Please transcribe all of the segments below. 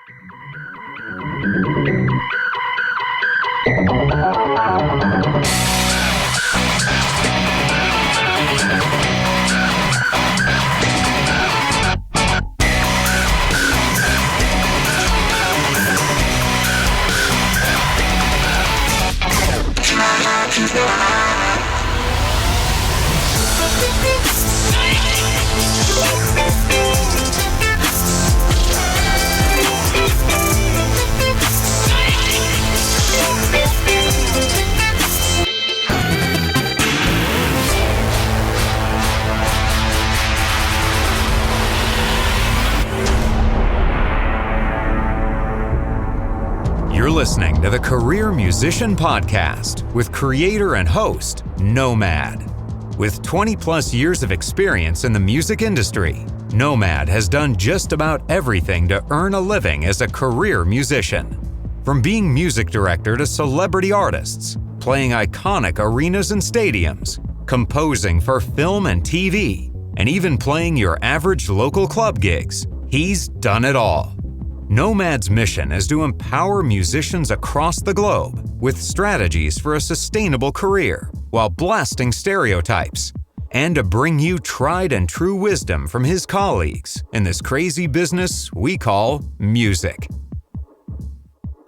You're listening to the Career Musician Podcast with creator and host, Nomad. With 20 plus years of experience in the music industry, Nomad has done just about everything to earn a living as a career musician. From being music director to celebrity artists, playing iconic arenas and stadiums, composing for film and TV, and even playing your average local club gigs, he's done it all. Nomad's mission is to empower musicians across the globe with strategies for a sustainable career while blasting stereotypes, and to bring you tried and true wisdom from his colleagues in this crazy business we call music.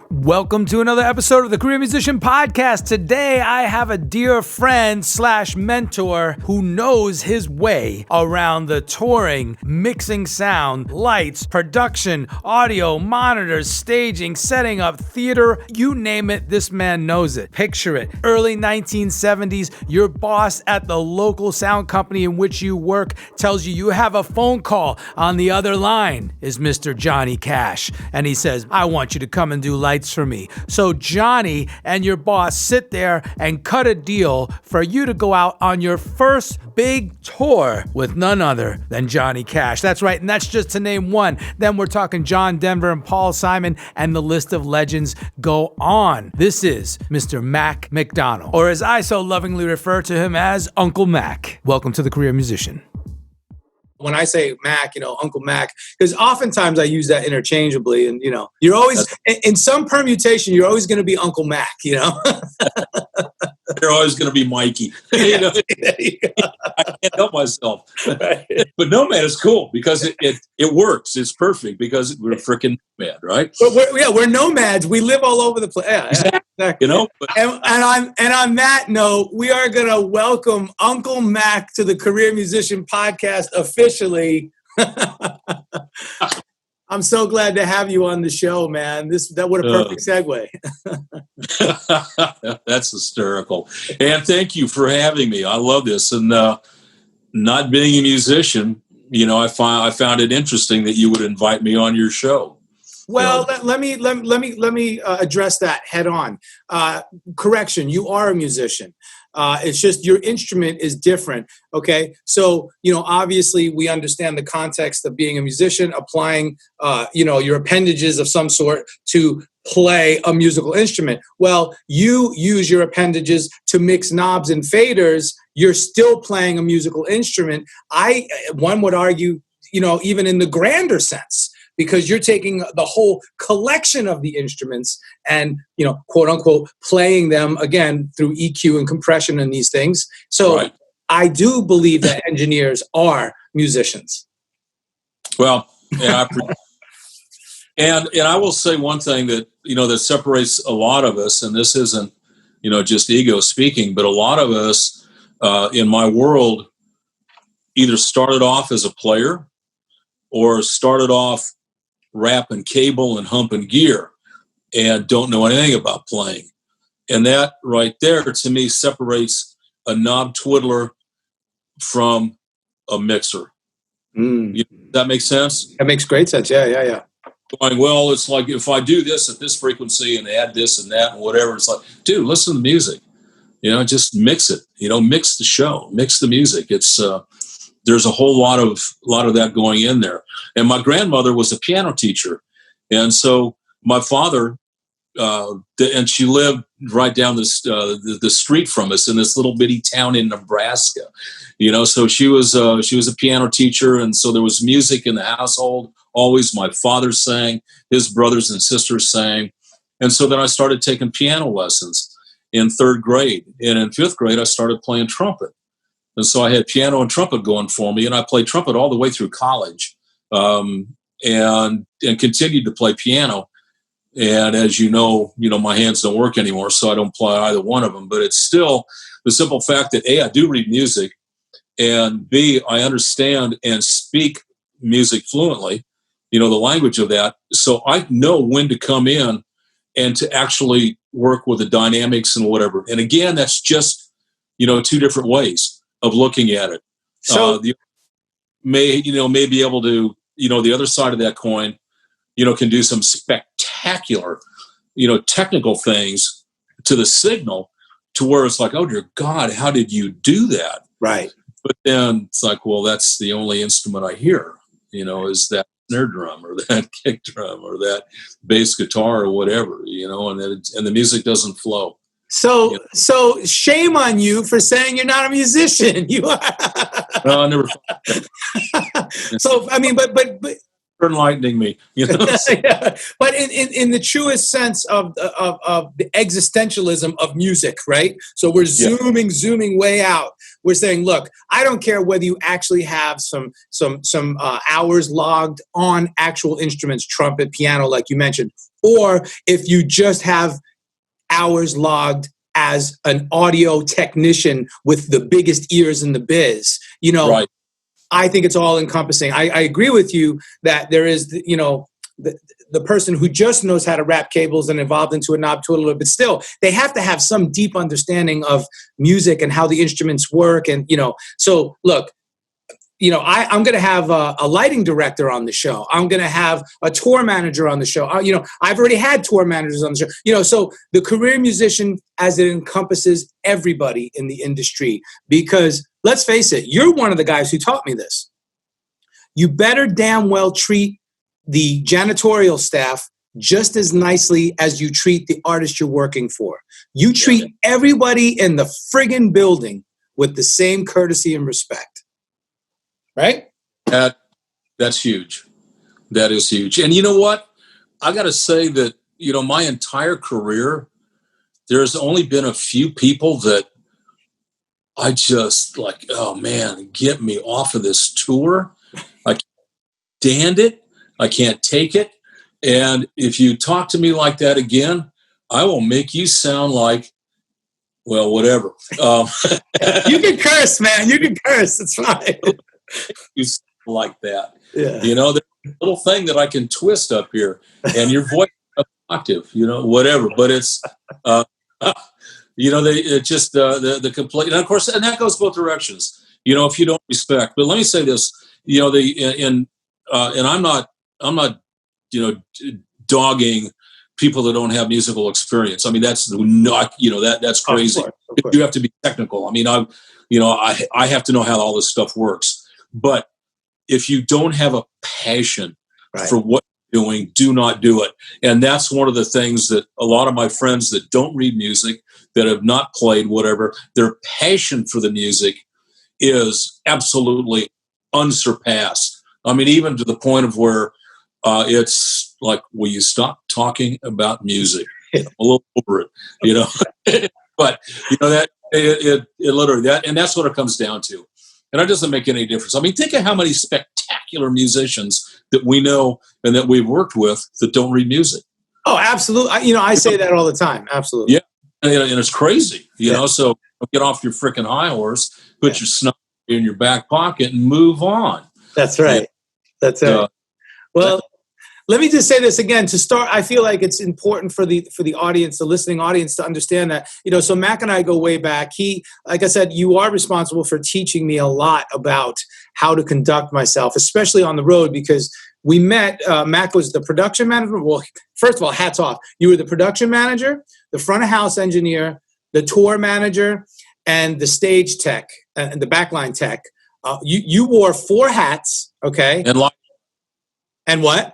Welcome to another episode of the Career Musician Podcast. Today, I have a dear friend / mentor who knows his way around the touring, mixing sound, lights, production, audio, monitors, staging, setting up, theater, you name it, this man knows it. Picture it. Early 1970s, your boss at the local sound company in which you work tells you have a phone call. On the other line is Mr. Johnny Cash, and he says, I want you to come and do lights for me. So Johnny and your boss sit there and cut a deal for you to go out on your first big tour with none other than Johnny Cash. That's right, and that's just to name one. Then we're talking John Denver and Paul Simon, and the list of legends go on. This is Mr. Mac McDonnell, or as I so lovingly refer to him as Uncle Mac. Welcome to the Career Musician. When I say Mac, Uncle Mac, because oftentimes I use that interchangeably, and you're always in some permutation. You're always going to be Uncle Mac, You're always going to be Mikey. I can't help myself. Right. But Nomad is cool because it works. It's perfect because we're freaking nomad, right? But we're nomads. We live all over the place. Yeah, exactly. And on that note, we are going to welcome Uncle Mac to the Career Musician Podcast officially. I'm so glad to have you on the show, man. What a perfect segue. That's hysterical. And thank you for having me. I love this. And not being a musician, I found it interesting that you would invite me on your show. Well, let me address that head on. Correction, you are a musician. It's just your instrument is different. Okay. So, obviously we understand the context of being a musician, applying, your appendages of some sort to play a musical instrument. Well, you use your appendages to mix knobs and faders. You're still playing a musical instrument. One would argue, even in the grander sense, because you're taking the whole collection of the instruments and, quote unquote, playing them again through EQ and compression and these things. So right. I do believe that engineers are musicians. Well, yeah, and I will say one thing that, that separates a lot of us, and this isn't, just ego speaking, but a lot of us in my world either started off as a player or started off wrapping cable and humping gear and don't know anything about playing. And that right there, to me, separates a knob twiddler from a mixer. Does that make sense? That makes great sense. Yeah. Going, well, it's like if I do this at this frequency and add this and that and whatever, it's like, dude, listen to music. Just mix it. Mix the show, mix the music. It's there's a whole lot of that going in there. And my grandmother was a piano teacher. And so my father, and she lived right down the street from us in this little bitty town in Nebraska. So she was a piano teacher. And so there was music in the household always. My father sang, his brothers and sisters sang. And so then I started taking piano lessons in 3rd grade. And in 5th grade, I started playing trumpet. And so I had piano and trumpet going for me. And I played trumpet all the way through college, and continued to play piano. And as you know, my hands don't work anymore, so I don't play either one of them. But it's still the simple fact that A, I do read music, and B, I understand and speak music fluently, the language of that. So I know when to come in and to actually work with the dynamics and whatever. And again, that's just, 2 different ways of looking at it. So may be able to, the other side of that coin, can do some spectacular, technical things to the signal to where it's like, oh dear God, how did you do that? Right. But then it's like, well, that's the only instrument I hear, is that snare drum or that kick drum or that bass guitar or whatever, and the music doesn't flow. So shame on you for saying you're not a musician. You are. No, I never. So I mean, but for enlightening me, yeah. But in the truest sense of the existentialism of music, right? So we're zooming way out. We're saying, look, I don't care whether you actually have some hours logged on actual instruments, trumpet, piano, like you mentioned, or if you just have hours logged as an audio technician with the biggest ears in the biz, Right. I think it's all encompassing. I agree with you that there is, the person who just knows how to wrap cables and evolved into a knob twiddler, but still they have to have some deep understanding of music and how the instruments work. And, so look, I'm going to have a lighting director on the show. I'm going to have a tour manager on the show. I've already had tour managers on the show. So the career musician, as it encompasses everybody in the industry, because let's face it, you're one of the guys who taught me this. You better damn well treat the janitorial staff just as nicely as you treat the artist you're working for. You treat everybody in the friggin' building with the same courtesy and respect. Right? That's huge. That is huge. And you know what? I got to say that, my entire career, there's only been a few people that I just like, oh man, get me off of this tour. I can't stand it. I can't take it. And if you talk to me like that again, I will make you sound like, well, whatever. You can curse, man. You can curse. It's fine. You like that. Yeah. There's a little thing that I can twist up here and your voice is up octave, whatever. But it's, it just, the complete, and of course, and that goes both directions, if you don't respect. But let me say this, and I'm not, dogging people that don't have musical experience. I mean, that's not, that's crazy. Of course. You have to be technical. I mean, I have to know how all this stuff works. But if you don't have a passion for what you're doing, do not do it. And that's one of the things that a lot of my friends that don't read music, that have not played whatever, their passion for the music is absolutely unsurpassed. I mean, even to the point of where it's like, will you stop talking about music? I'm a little over it, But that it literally that, and that's what it comes down to. And that doesn't make any difference. I mean, think of how many spectacular musicians that we know and that we've worked with that don't read music. Oh, absolutely. I say that all the time. Absolutely. Yeah, and it's crazy. So get off your freaking high horse, put your snuff in your back pocket, and move on. That's right. That's right. Well, let me just say this again. To start, I feel like it's important for the audience, the listening audience, to understand that, so Mac and I go way back. Like I said, you are responsible for teaching me a lot about how to conduct myself, especially on the road, because we met, Mac was the production manager. Well, first of all, hats off. You were the production manager, the front of house engineer, the tour manager, and the stage tech, and the backline tech. You wore 4 hats, okay? And what?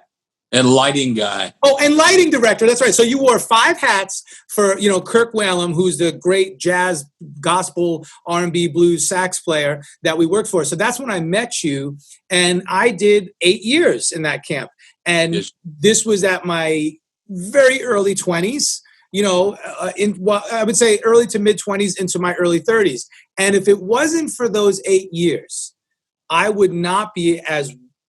And lighting guy. Oh, and lighting director. That's right. So you wore 5 hats for, Kirk Whalum, who's the great jazz, gospel, R&B, blues sax player that we worked for. So that's when I met you. And I did 8 years in that camp. And this was at my very early 20s, I would say early to mid 20s into my early 30s. And if it wasn't for those 8 years, I would not be as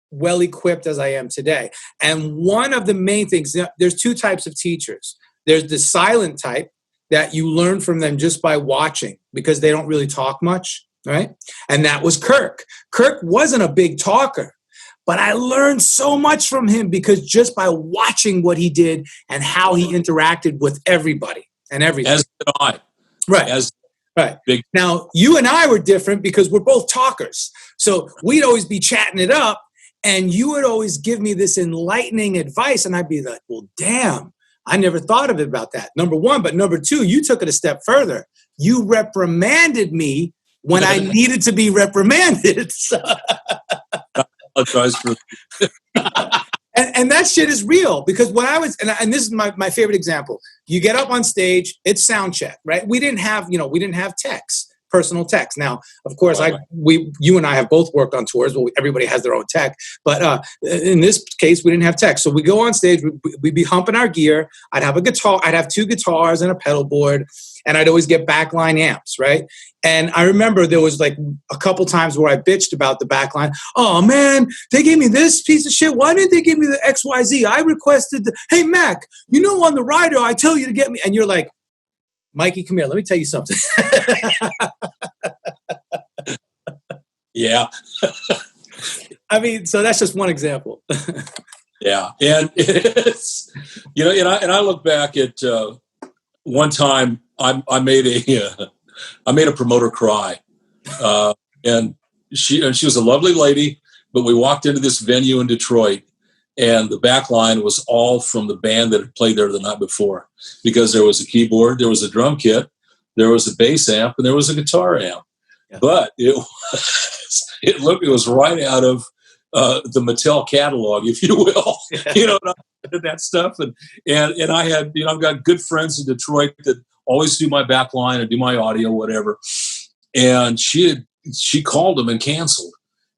well equipped as I am today. And one of the main things, there's two types of teachers. There's the silent type that you learn from them just by watching because they don't really talk much, right? And that was Kirk. Kirk wasn't a big talker, but I learned so much from him because just by watching what he did and how he interacted with everybody and everything. As did I. Right. Right. Now, you and I were different because we're both talkers. So we'd always be chatting it up, and you would always give me this enlightening advice, and I'd be like, well, damn, I never thought of it about that. Number one. But number two, you took it a step further. You reprimanded me when I needed to be reprimanded. And that shit is real because when I was, and this is my favorite example, you get up on stage, it's sound check, right? We didn't have techs, personal techs. Now, of course, you and I have both worked on tours. Well, everybody has their own tech, but in this case, we didn't have tech. So we go on stage, we'd be humping our gear. I'd have a guitar, I'd have 2 guitars and a pedal board, and I'd always get backline amps, right? And I remember there was like a couple times where I bitched about the backline. Oh man, they gave me this piece of shit. Why didn't they give me the XYZ? I requested hey Mac, on the rider, I tell you to get me. And you're like, Mikey, come here, let me tell you something. Yeah. I mean, so that's just one example. Yeah. And it's, and I look back at one time I made a promoter cry. And she was a lovely lady, but we walked into this venue in Detroit, and the back line was all from the band that had played there the night before, because there was a keyboard, there was a drum kit, there was a bass amp, and there was a guitar amp. Yeah. But it was right out of the Mattel catalog, if you will. Yeah. That stuff. And I had, I've got good friends in Detroit that always do my back line and do my audio, whatever. And she called them and canceled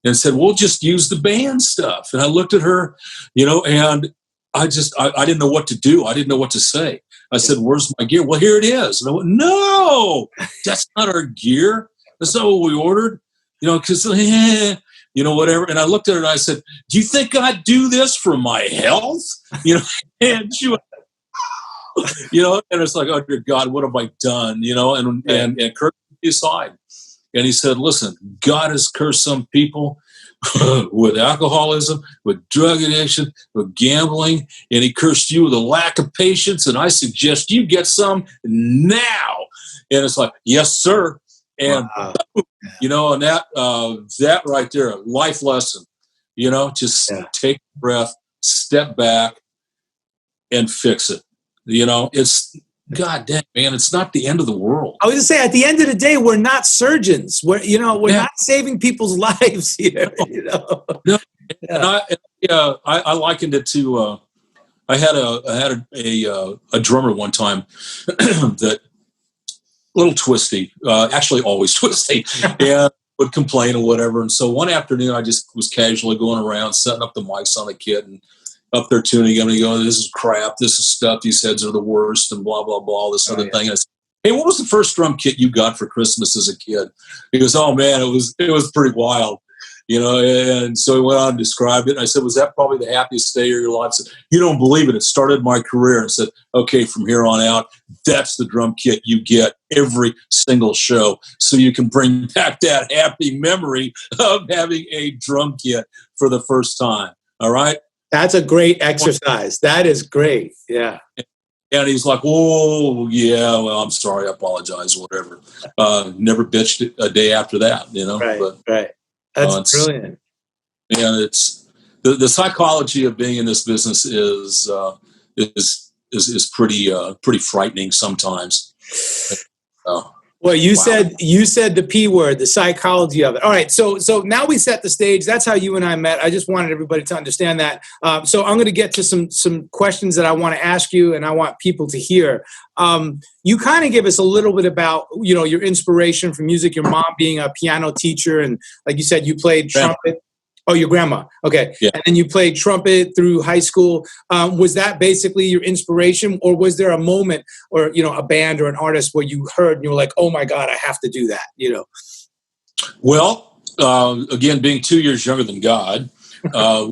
and said, we'll just use the band stuff. And I looked at her, and I didn't know what to do. I didn't know what to say. I said, where's my gear? Well, here it is. And I went, no, that's not our gear. That's not what we ordered, because, whatever. And I looked at her and I said, do you think I'd do this for my health? And she went, and it's like, oh, dear God, what have I done? And Kirk took me aside. And he said, listen, God has cursed some people with alcoholism, with drug addiction, with gambling, and he cursed you with a lack of patience, and I suggest you get some now. And it's like, yes, sir. And, wow. And that right there, life lesson, just take a breath, step back, and fix it. It's, God damn, man, it's not the end of the world. I was going to say, at the end of the day, we're not surgeons. We're not saving people's lives here. No. Yeah. And I likened it to, I had a drummer one time that little twisty, actually always twisty, and would complain or whatever. And so one afternoon, I just was casually going around, setting up the mics on the kit and up there tuning him, and he goes, this is crap, this is stuff, these heads are the worst, and blah, blah, blah, this other thing. And I said, hey, what was the first drum kit you got for Christmas as a kid? He goes, oh man, it was pretty wild. And so he went on and described it. And I said, was that probably the happiest day of your life? He said, you don't believe it. It started my career. And said, okay, from here on out, that's the drum kit you get every single show. So you can bring back that happy memory of having a drum kit for the first time. All right? That's a great exercise. That is great. Yeah. And he's like, oh, yeah, well, I'm sorry. I apologize, whatever. Never bitched a day after that, Right. That's brilliant. And it's the psychology of being in this business is pretty frightening sometimes. Well, you said the P word, the psychology of it. All right, so now we set the stage. That's how you and I met. I just wanted everybody to understand that. So I'm going to get to some questions that I want to ask you, and I want people to hear. You kind of give us a little bit about your inspiration for music. Your mom being a piano teacher, and like you said, you played trumpet. Oh, your grandma. Okay. Yeah. And then you played trumpet through high school. Was that basically your inspiration, or was there a moment or, a band or an artist where you heard and you were like, oh my God, I have to do that, Well, again, being 2 years younger than God,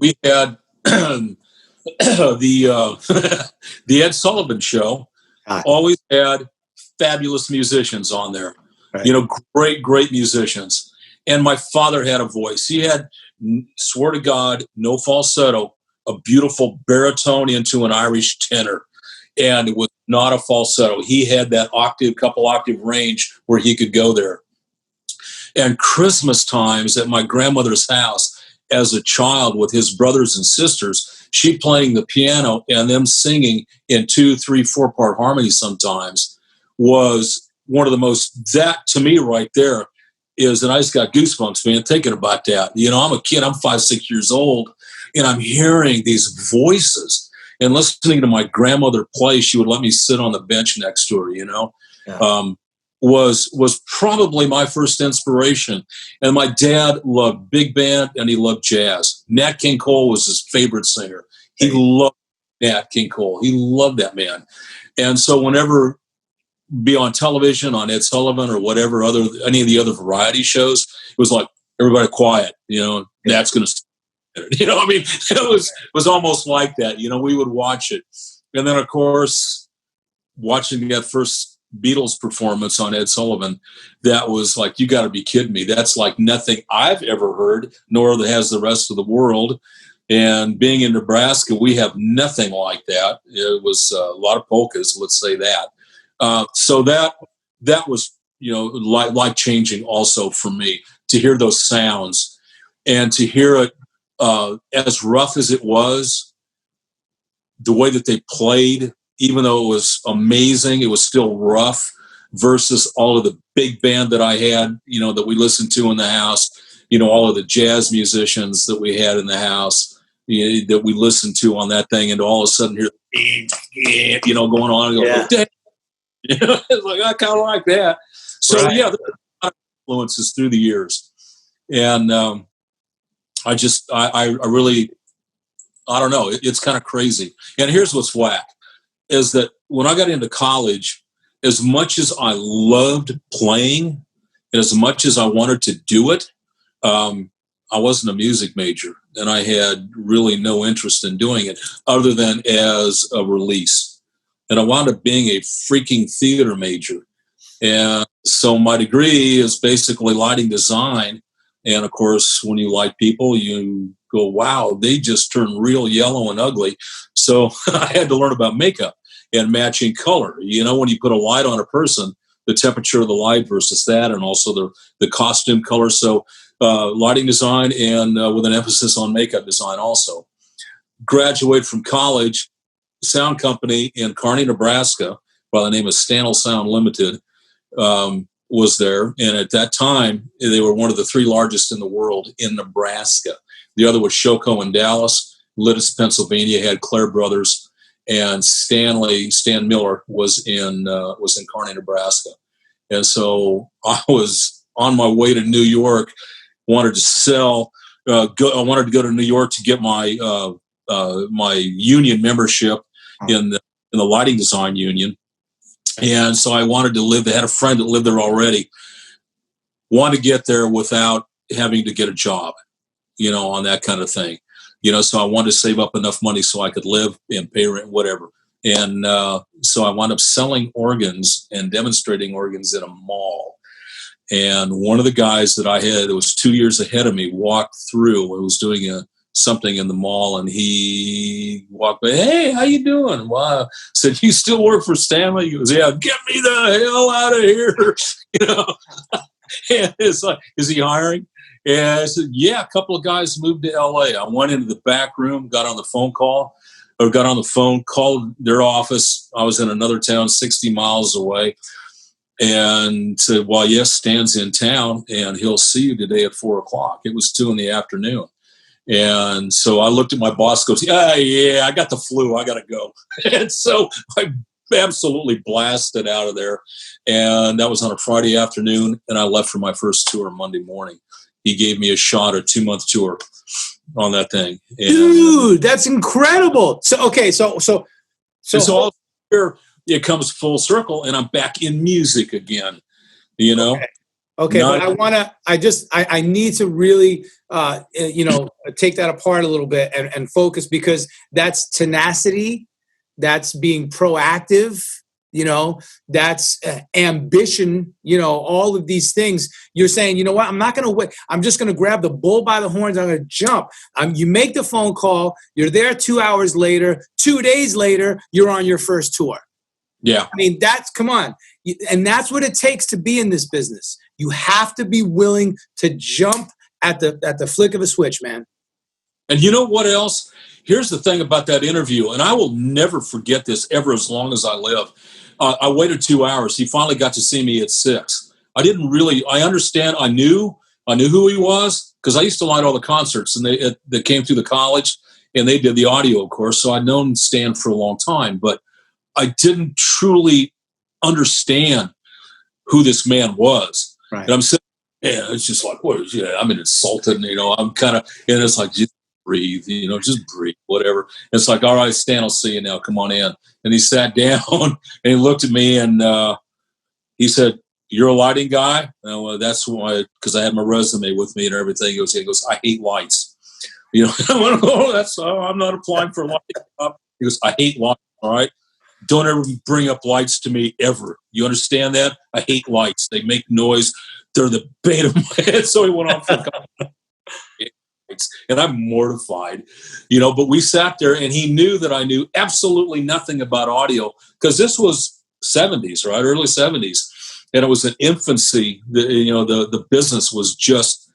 we had the the Ed Sullivan Show always had fabulous musicians on there. Right. Great musicians. And my father had a voice. He had, swear to God, no falsetto, a beautiful baritone into an Irish tenor. And it was not a falsetto. He had that couple octave range where he could go there. And Christmas times at my grandmother's house as a child with his brothers and sisters, she playing the piano and them singing in 2, 3, 4-part harmonies sometimes was one of the most, that to me right there is, and I just got goosebumps, man, thinking about that. I'm a kid, I'm 5, 6 years old, and I'm hearing these voices and listening to my grandmother play. She would let me sit on the bench next to her, Yeah. Was probably my first inspiration. And my dad loved big band and he loved jazz. Nat King Cole was his favorite singer. He loved Nat King Cole. He loved that man. And so whenever be on television, on Ed Sullivan or whatever, any of the other variety shows, it was like, everybody quiet, Nat's going to, it was almost like that. We would watch it. And then, of course, watching that first Beatles performance on Ed Sullivan, that was like, you got to be kidding me. That's like nothing I've ever heard, nor has the rest of the world. And being in Nebraska, we have nothing like that. It was a lot of polkas, let's say that. So that was, life changing also for me to hear those sounds and to hear it as rough as it was, the way that they played, even though it was amazing, it was still rough versus all of the big band that I had, that we listened to in the house, all of the jazz musicians that we had in the house, that we listened to on that thing, and all of a sudden hear, going on. And go, yeah. It's like, I kind of like that. So, right. Yeah, there are a lot of influences through the years. And I really, I don't know. It's kind of crazy. And here's what's whack, is that when I got into college, as much as I loved playing, and as much as I wanted to do it, I wasn't a music major. And I had really no interest in doing it other than as a release. And I wound up being a freaking theater major. And so my degree is basically lighting design. And of course, when you light people, you go, wow, they just turn real yellow and ugly. So I had to learn about makeup and matching color. When you put a light on a person, the temperature of the light versus that, and also the costume color. So lighting design and with an emphasis on makeup design also. Graduated from college, sound company in Kearney, Nebraska, by the name of Stanel Sound Limited, was there. And at that time, they were one of the 3 largest in the world in Nebraska. The other was Shoko in Dallas. Littis, Pennsylvania, had Clare Brothers, and Stan Miller was in Kearney, Nebraska. And so I was on my way to New York, wanted to sell. I wanted to go to New York to get my my union membership in the lighting design union. And so I wanted to live. They had a friend that lived there already. Wanted to get there without having to get a job, on that kind of thing. So I wanted to save up enough money so I could live and pay rent, whatever. And so I wound up selling organs and demonstrating organs in a mall. And one of the guys that I had that was 2 years ahead of me walked through and was doing something in the mall, and he walked by, hey, how you doing? Wow. I said, you still work for Stanley? He goes, yeah, get me the hell out of here. And it's like, is he hiring? And I said, yeah, a couple of guys moved to LA. I went into the back room, got on the phone, called their office. I was in another town 60 miles away, and said, well, yes, Stan's in town and he'll see you today at 4:00. It was 2 p.m. And so I looked at my boss, goes, yeah, I got the flu. I got to go. And so I absolutely blasted out of there. And that was on a Friday afternoon. And I left for my first tour Monday morning. he gave me a shot, a 2-month tour on that thing. And, dude, that's incredible. So okay, so all here it comes full circle, and I'm back in music again. You know. Okay, but I need to really, take that apart a little bit and focus, because that's tenacity, that's being proactive, that's ambition, all of these things. You're saying, you know what, I'm not going to wait. I'm just going to grab the bull by the horns. I'm going to jump. You make the phone call. You're there 2 hours later. 2 days later, you're on your first tour. Yeah. I mean, come on. And that's what it takes to be in this business. You have to be willing to jump at the flick of a switch, man. And you know what else? Here's the thing about that interview, and I will never forget this ever as long as I live. I waited 2 hours. He finally got to see me at 6. I knew who he was, because I used to light all the concerts, and they came through the college, and they did the audio, of course. So I'd known Stan for a long time, but I didn't truly understand who this man was. Right. And I'm sitting, it's just like, I'm insulted, I'm kind of, and it's like, just breathe, just breathe, whatever. It's like, all right, Stan, I'll see you now. Come on in. And he sat down and he looked at me and he said, "You're a lighting guy?" Well, that's why, because I had my resume with me and everything. He goes, "I hate lights." I went, I'm not applying for a lighting job. He goes, "I hate lights, all right? Don't ever bring up lights to me ever. You understand that? I hate lights. They make noise. They're the bane of my head." So he went on for a couple of minutes, and I'm mortified, but we sat there, and he knew that I knew absolutely nothing about audio, because this was 70s, right? Early 70s. And it was an infancy. The business was just,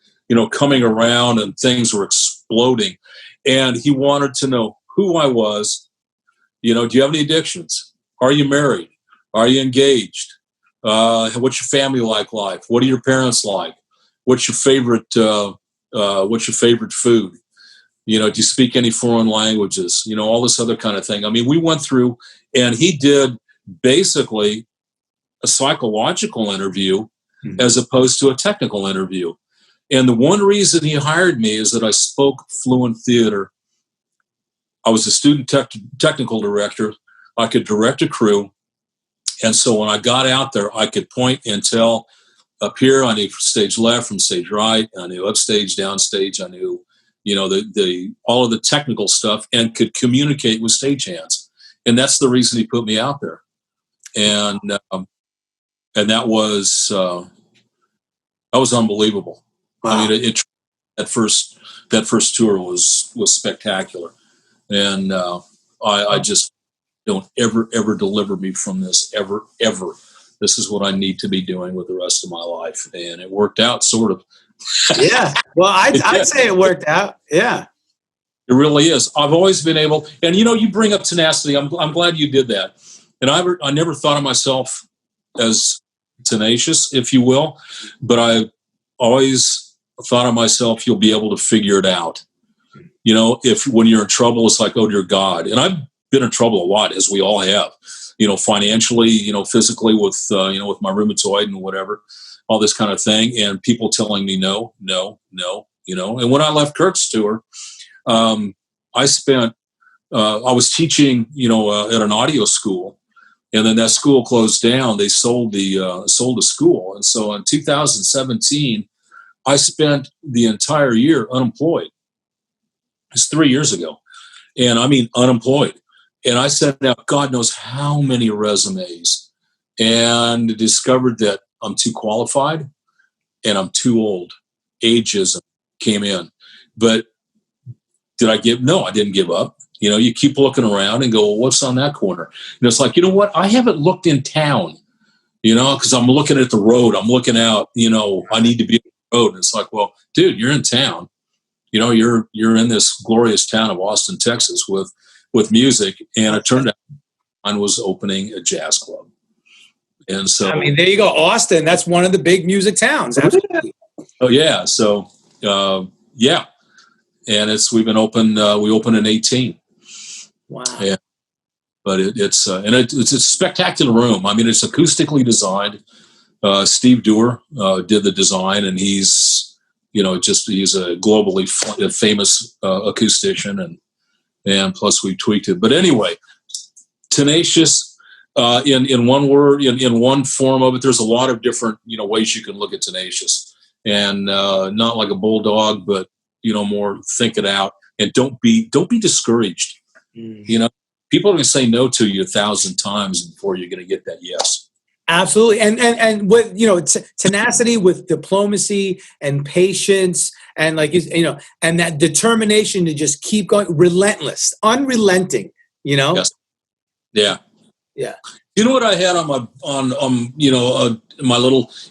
coming around, and things were exploding. And he wanted to know who I was. Do you have any addictions? Are you married? Are you engaged? What's your family like life? What are your parents like? What's your favorite food? Do you speak any foreign languages? All this other kind of thing. I mean, we went through, and he did basically a psychological interview as opposed to a technical interview. And the one reason he hired me is that I spoke fluent theater. I was a student technical director. I could direct a crew. And so when I got out there, I could point and tell up here, I knew stage left from stage right. I knew upstage, downstage. I knew, all of the technical stuff, and could communicate with stagehands. And that's the reason he put me out there. And that was unbelievable. Wow. I mean, that first tour was spectacular. And I just don't ever deliver me from this, ever. This is what I need to be doing with the rest of my life. And it worked out, sort of. Yeah. Well, I'd say it worked out. Yeah. It really is. I've always been able, and you bring up tenacity. I'm glad you did that. And I never thought of myself as tenacious, if you will, but I always thought of myself, you'll be able to figure it out. If when you're in trouble, it's like, oh dear God. And I've been in trouble a lot, as we all have, financially, physically with my rheumatoid and whatever, all this kind of thing. And people telling me no. And when I left Kirk's tour, I was teaching, at an audio school, and then that school closed down. They sold the school. And so in 2017, I spent the entire year unemployed. It's 3 years ago. And I mean, unemployed. And I sent out God knows how many resumes, and discovered that I'm too qualified and I'm too old. Ageism came in. But did I give? No, I didn't give up. You keep looking around and go, well, what's on that corner? And it's like, you know what? I haven't looked in town, because I'm looking at the road. I'm looking out, I need to be on the road. And it's like, well, dude, you're in town. You're in this glorious town of Austin, Texas with music. And it turned out I was opening a jazz club. And so, I mean, there you go. Austin, that's one of the big music towns. Absolutely. Oh yeah. So, yeah. And we've been open, we opened in 18. Wow. Yeah. But it's a spectacular room. I mean, it's acoustically designed. Steve Dewar did the design, and he's just he's a globally famous acoustician, and plus we tweaked it. But anyway, tenacious in one word, in one form of it. There's a lot of different ways you can look at tenacious, and not like a bulldog, but more think it out, and don't be discouraged. People are going to say no to you 1,000 times before you're going to get that yes. Absolutely. And with, tenacity with diplomacy and patience and and that determination to just keep going, relentless, unrelenting, Yes. Yeah. Yeah. You know what I had in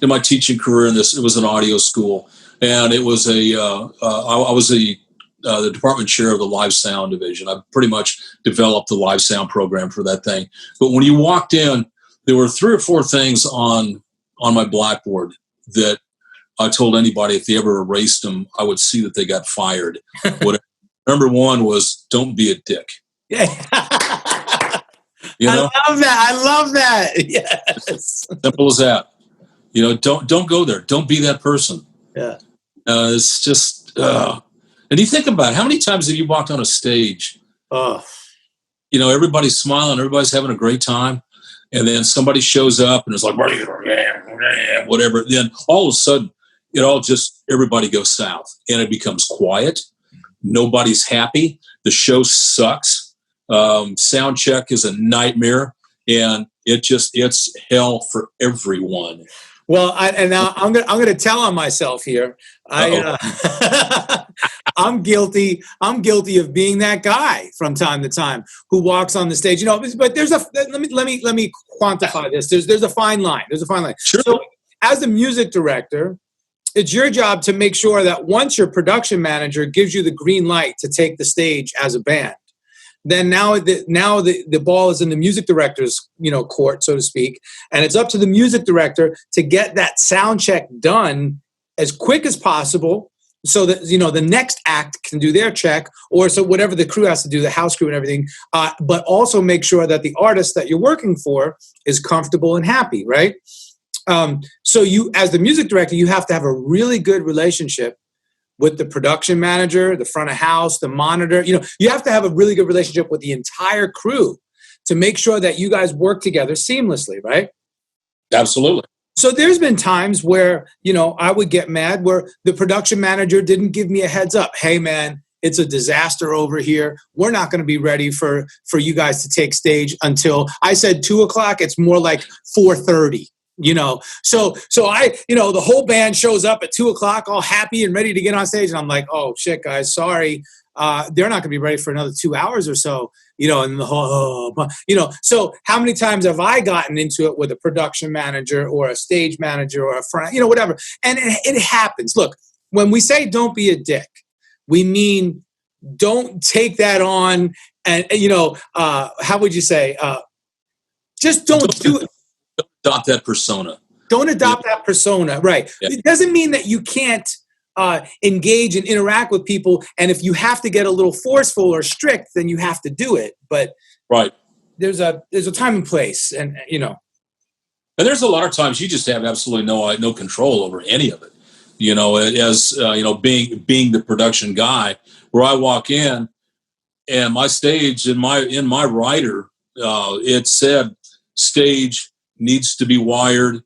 my teaching career it was an audio school, and it was I was the department chair of the live sound division. I pretty much developed the live sound program for that thing. But when you walked in, there were 3 or 4 things on my blackboard that I told anybody if they ever erased them, I would see that they got fired. Number 1 was, don't be a dick. Yeah. I love that. Yes. Simple as that. Don't go there. Don't be that person. Yeah. It's just, and you think about it, how many times have you walked on a stage? Oh. Everybody's smiling, everybody's having a great time. And then somebody shows up and it's like, whatever. Then all of a sudden, everybody goes south and it becomes quiet. Nobody's happy. The to sound check is a nightmare, and it's hell for everyone. Well, now I'm gonna tell on myself here. I'm guilty of being that guy from time to time who walks on the stage. But there's let me quantify this. There's a fine line. Sure. So as the music director, it's your job to make sure that once your production manager gives you the green light to take the stage as a band, then now the ball is in the music director's court, so to speak, and it's up to the music director to get that sound check done as quick as possible, so that the next act can do their check, or so whatever the crew has to do, the house crew and everything. But also make sure that the artist that you're working for is comfortable and happy, right? So you, as the music director, you have to have a really good relationship with the production manager, the front of house, the monitor. You have to have a really good relationship with the entire crew to make sure that you guys work together seamlessly, right? Absolutely. So there's been times where, I would get mad where the production manager didn't give me a heads up. Hey, man, it's a disaster over here. We're not going to be ready for you guys to take stage until, I said 2:00. It's more like 4:30. So I, the whole band shows up at 2:00, all happy and ready to get on stage. And I'm like, oh shit, guys, sorry. They're not gonna be ready for another 2 hours or so, and the whole, so how many times have I gotten into it with a production manager or a stage manager or a front, whatever. And it happens. Look, when we say don't be a dick, we mean don't take that on and, how would you say, just don't do it. Adopt that persona. Don't adopt that persona, right? Yeah. It doesn't mean that you can't engage and interact with people, and if you have to get a little forceful or strict, then you have to do it. But right, there's a time and place, and And there's a lot of times you just have absolutely no control over any of it. As being the production guy, where I walk in, and my stage in my rider, it said stage needs to be wired,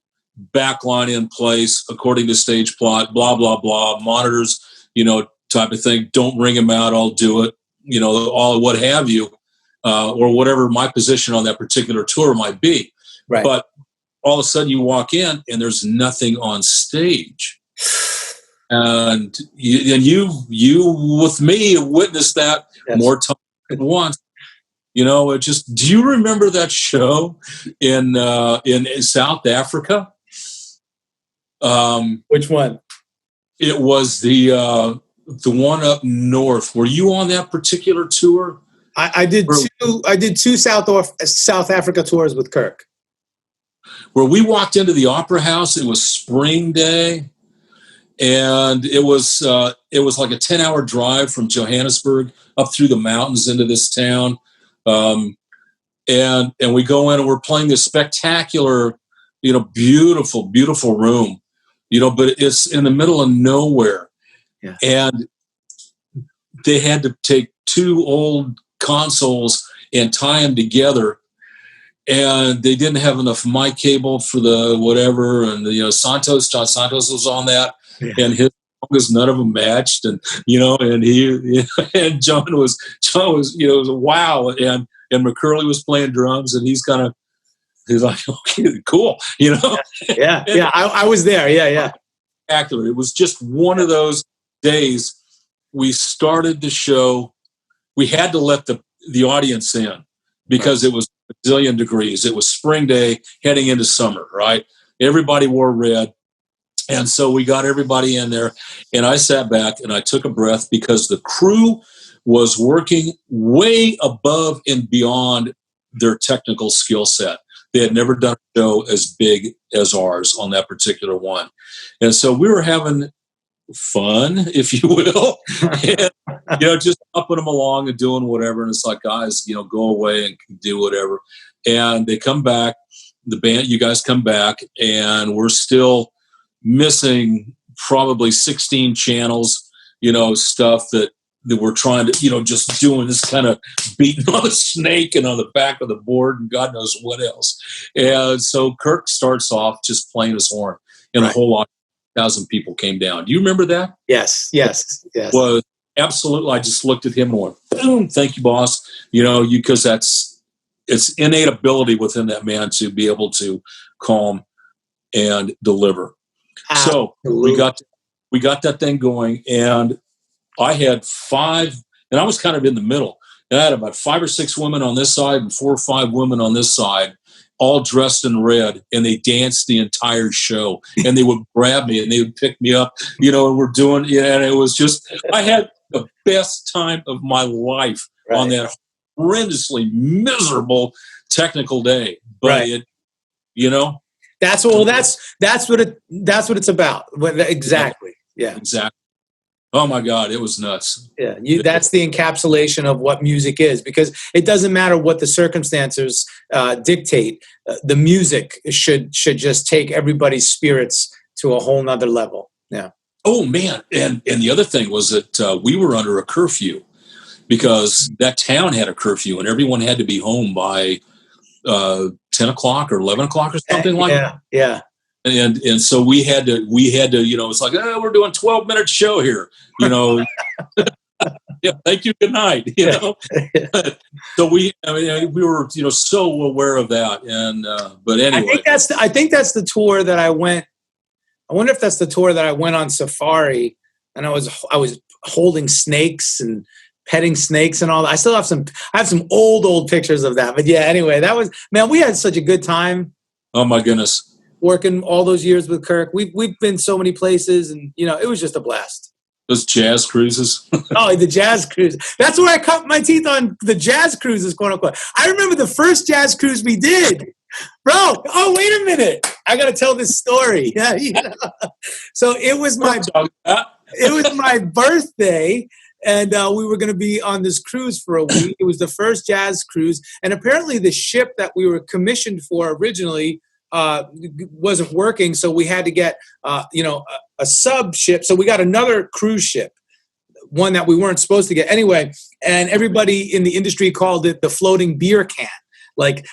backline in place according to stage plot, blah, blah, blah, monitors, type of thing. Don't ring them out. I'll do it, all what have you, or whatever my position on that particular tour might be. Right. But all of a sudden you walk in and there's nothing on stage. And you with me witnessed that more times than once. It just, do you remember that show in South Africa? Which one? It was the one up north. Were you on that particular tour? I did two South Africa tours with Kirk. Where we walked into the Opera House, it was spring day, and it was like a 10-hour drive from Johannesburg up through the mountains into this town. And we go in and we're playing this spectacular, beautiful, beautiful room, but it's in the middle of nowhere. And they had to take two old consoles and tie them together. And they didn't have enough mic cable for the whatever. And, John Santos was on that. Yeah. And his songs, none of them matched. And, and and John was, it was a wow. And McCurley was playing drums, and he's like, okay, cool. Yeah. I was there. Yeah. Spectacular. It was just one of those days. We started the show. We had to let the audience in because it was a zillion degrees. It was spring day heading into summer, right? Everybody wore red. And so we got everybody in there, and I sat back and I took a breath because the crew was working way above and beyond their technical skill set. They had never done a show as big as ours on that particular one. And so we were having fun, if you will, and, just upping them along and doing whatever. And it's like, guys, go away and do whatever. And they come back, the band, you guys come back, and we're still missing probably 16 channels, stuff that we're trying to, just doing this kind of beating on a snake and on the back of the board and God knows what else. And so Kirk starts off just playing his horn, and a whole lot. 1,000 people came down. Do you remember that? Yes. Was absolutely. I just looked at him and went, boom, thank you, boss. Because it's innate ability within that man to be able to calm and deliver. Absolutely. So we got that thing going, and I had 5, and I was kind of in the middle. And I had about 5 or 6 women on this side and 4 or 5 women on this side, all dressed in red, and they danced the entire show. And they would grab me and they would pick me up, and we're doing, and it was just, I had the best time of my life on that horrendously miserable technical day. But that's what it's about. Exactly. Yeah. Exactly. Oh my God, it was nuts. Yeah, that's the encapsulation of what music is, because it doesn't matter what the circumstances dictate. The music should just take everybody's spirits to a whole nother level. Yeah. Oh man, and the other thing was that we were under a curfew because that town had a curfew, and everyone had to be home by 10 o'clock or 11 o'clock or something like that. Yeah. And so we had to, it's like, we're doing 12-minute show here, yeah, thank you, good night, So we were, so aware of that. And, but anyway. I think that's the tour that I went. I wonder if that's the tour that I went on safari, and I was holding snakes and petting snakes and all that. I have some old pictures of that. But yeah, anyway, we had such a good time. Oh my goodness. Working all those years with Kirk. We've been so many places, and it was just a blast. Those jazz cruises. Oh, the jazz cruise. That's where I cut my teeth on the jazz cruises, quote unquote. I remember the first jazz cruise we did. Bro, wait a minute. I gotta tell this story. Yeah, So it was my birthday, and we were gonna be on this cruise for a week. It was the first jazz cruise, and apparently the ship that we were commissioned for originally wasn't working, so we had to get a sub ship. So we got another cruise ship, one that we weren't supposed to get anyway, and everybody in the industry called it the floating beer can. Like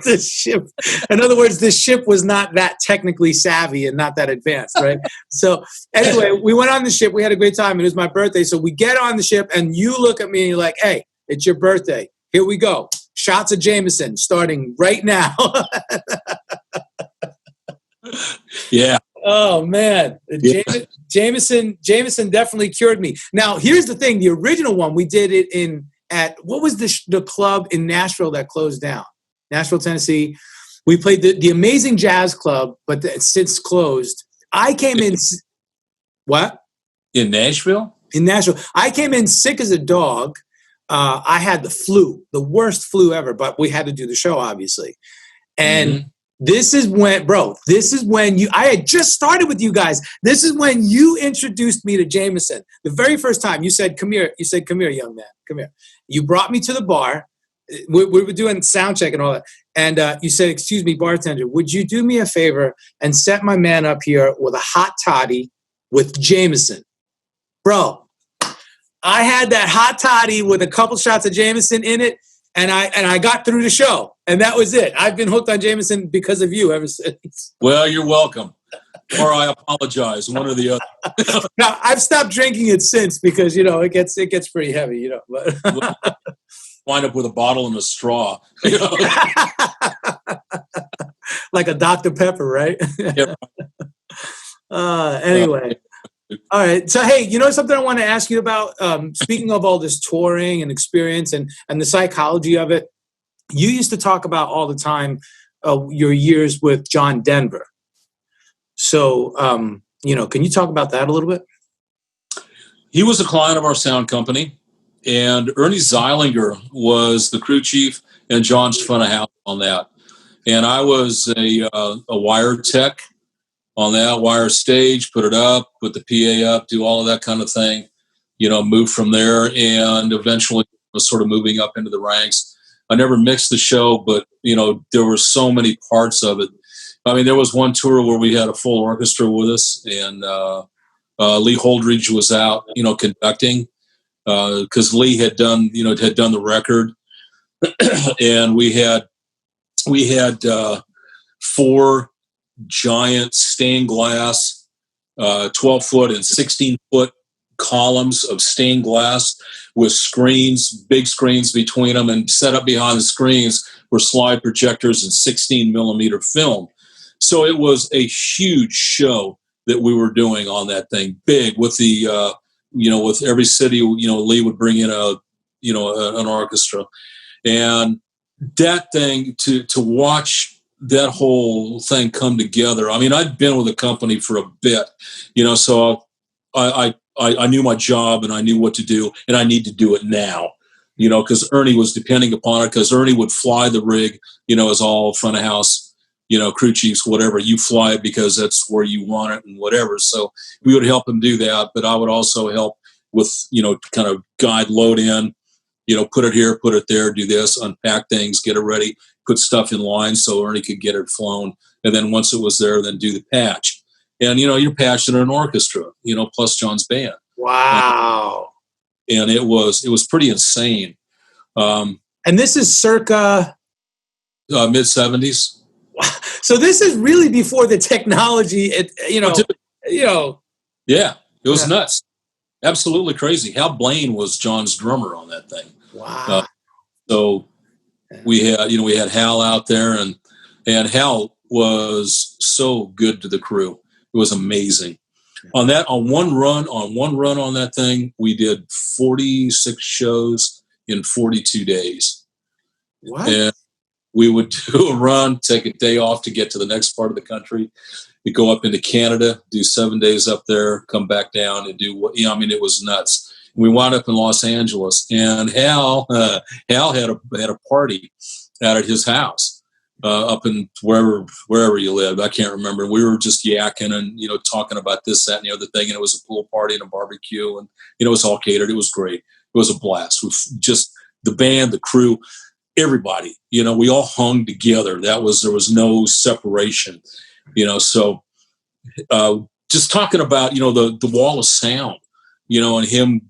this ship, in other words, this ship was not that technically savvy and not that advanced, right? So anyway, we went on the ship, we had a great time. It was my birthday, so we get on the ship, and you look at me and you're like, hey, it's your birthday, here we go. Shots of Jameson starting right now. Yeah. Oh man, Jameson definitely cured me. Now here's the thing: the original one, we did it at what was the club in Nashville that closed down? Nashville, Tennessee. We played the Amazing Jazz Club, but it's since closed. I came in. What? In Nashville? In Nashville, I came in sick as a dog. I had the flu, the worst flu ever, but we had to do the show, obviously. And this is when I had just started with you guys. This is when you introduced me to Jameson. The very first time you said, come here. You said, come here, young man, come here. You brought me to the bar. We were doing sound check and all that. And you said, excuse me, bartender, would you do me a favor and set my man up here with a hot toddy with Jameson? Bro, I had that hot toddy with a couple shots of Jameson in it, and I got through the show, and that was it. I've been hooked on Jameson because of you ever since. Well, you're welcome. Or I apologize, one or the other. Now, I've stopped drinking it since because, it gets pretty heavy, But wind up with a bottle and a straw. Like a Dr. Pepper, right? Yeah. Anyway. All right. So, hey, something I want to ask you about? Speaking of all this touring and experience and the psychology of it, you used to talk about all the time your years with John Denver. So, can you talk about that a little bit? He was a client of our sound company, and Ernie Zeilinger was the crew chief and John's front of house on that. And I was a wire tech on that, wire stage, put it up, put the PA up, do all of that kind of thing, move from there, and eventually was sort of moving up into the ranks. I never mixed the show, but, there were so many parts of it. I mean, there was one tour where we had a full orchestra with us, and Lee Holdridge was out, conducting, because Lee had done the record, and we had 4 giant stained glass, 12-foot and 16-foot columns of stained glass with screens, big screens between them, and set up behind the screens were slide projectors and 16-millimeter film. So it was a huge show that we were doing on that thing, big with the, with every city, Lee would bring in an orchestra, and that thing to watch that whole thing come together. I mean, I'd been with the company for a bit, so I knew my job and I knew what to do, and I need to do it now, because Ernie was depending upon it, because Ernie would fly the rig, as all front of house, crew chiefs, whatever, you fly it because that's where you want it and whatever. So we would help him do that, but I would also help with, kind of guide load in, put it here, put it there, do this, unpack things, get it ready, put stuff in line so Ernie could get it flown. And then once it was there, then do the patch. And, you're patching an orchestra, plus John's band. Wow. And it was pretty insane. And this is circa? Mid-70s. So this is really before the technology, Yeah, it was nuts. Absolutely crazy. Hal Blaine was John's drummer on that thing. Wow. So we had Hal out there, and Hal was so good to the crew. It was amazing. On one run on that thing, we did 46 shows in 42 days. What? And we would do a run, take a day off to get to the next part of the country. We go up into Canada, do 7 days up there, come back down and do what, it was nuts. We wound up in Los Angeles, and Hal had a party out at his house, up in wherever you lived. I can't remember. We were just yakking and, talking about this, that, and the other thing. And it was a pool party and a barbecue, and, it was all catered. It was great. It was a blast. We just, the band, the crew, everybody, we all hung together. There was no separation, so just talking about, the wall of sound, and him,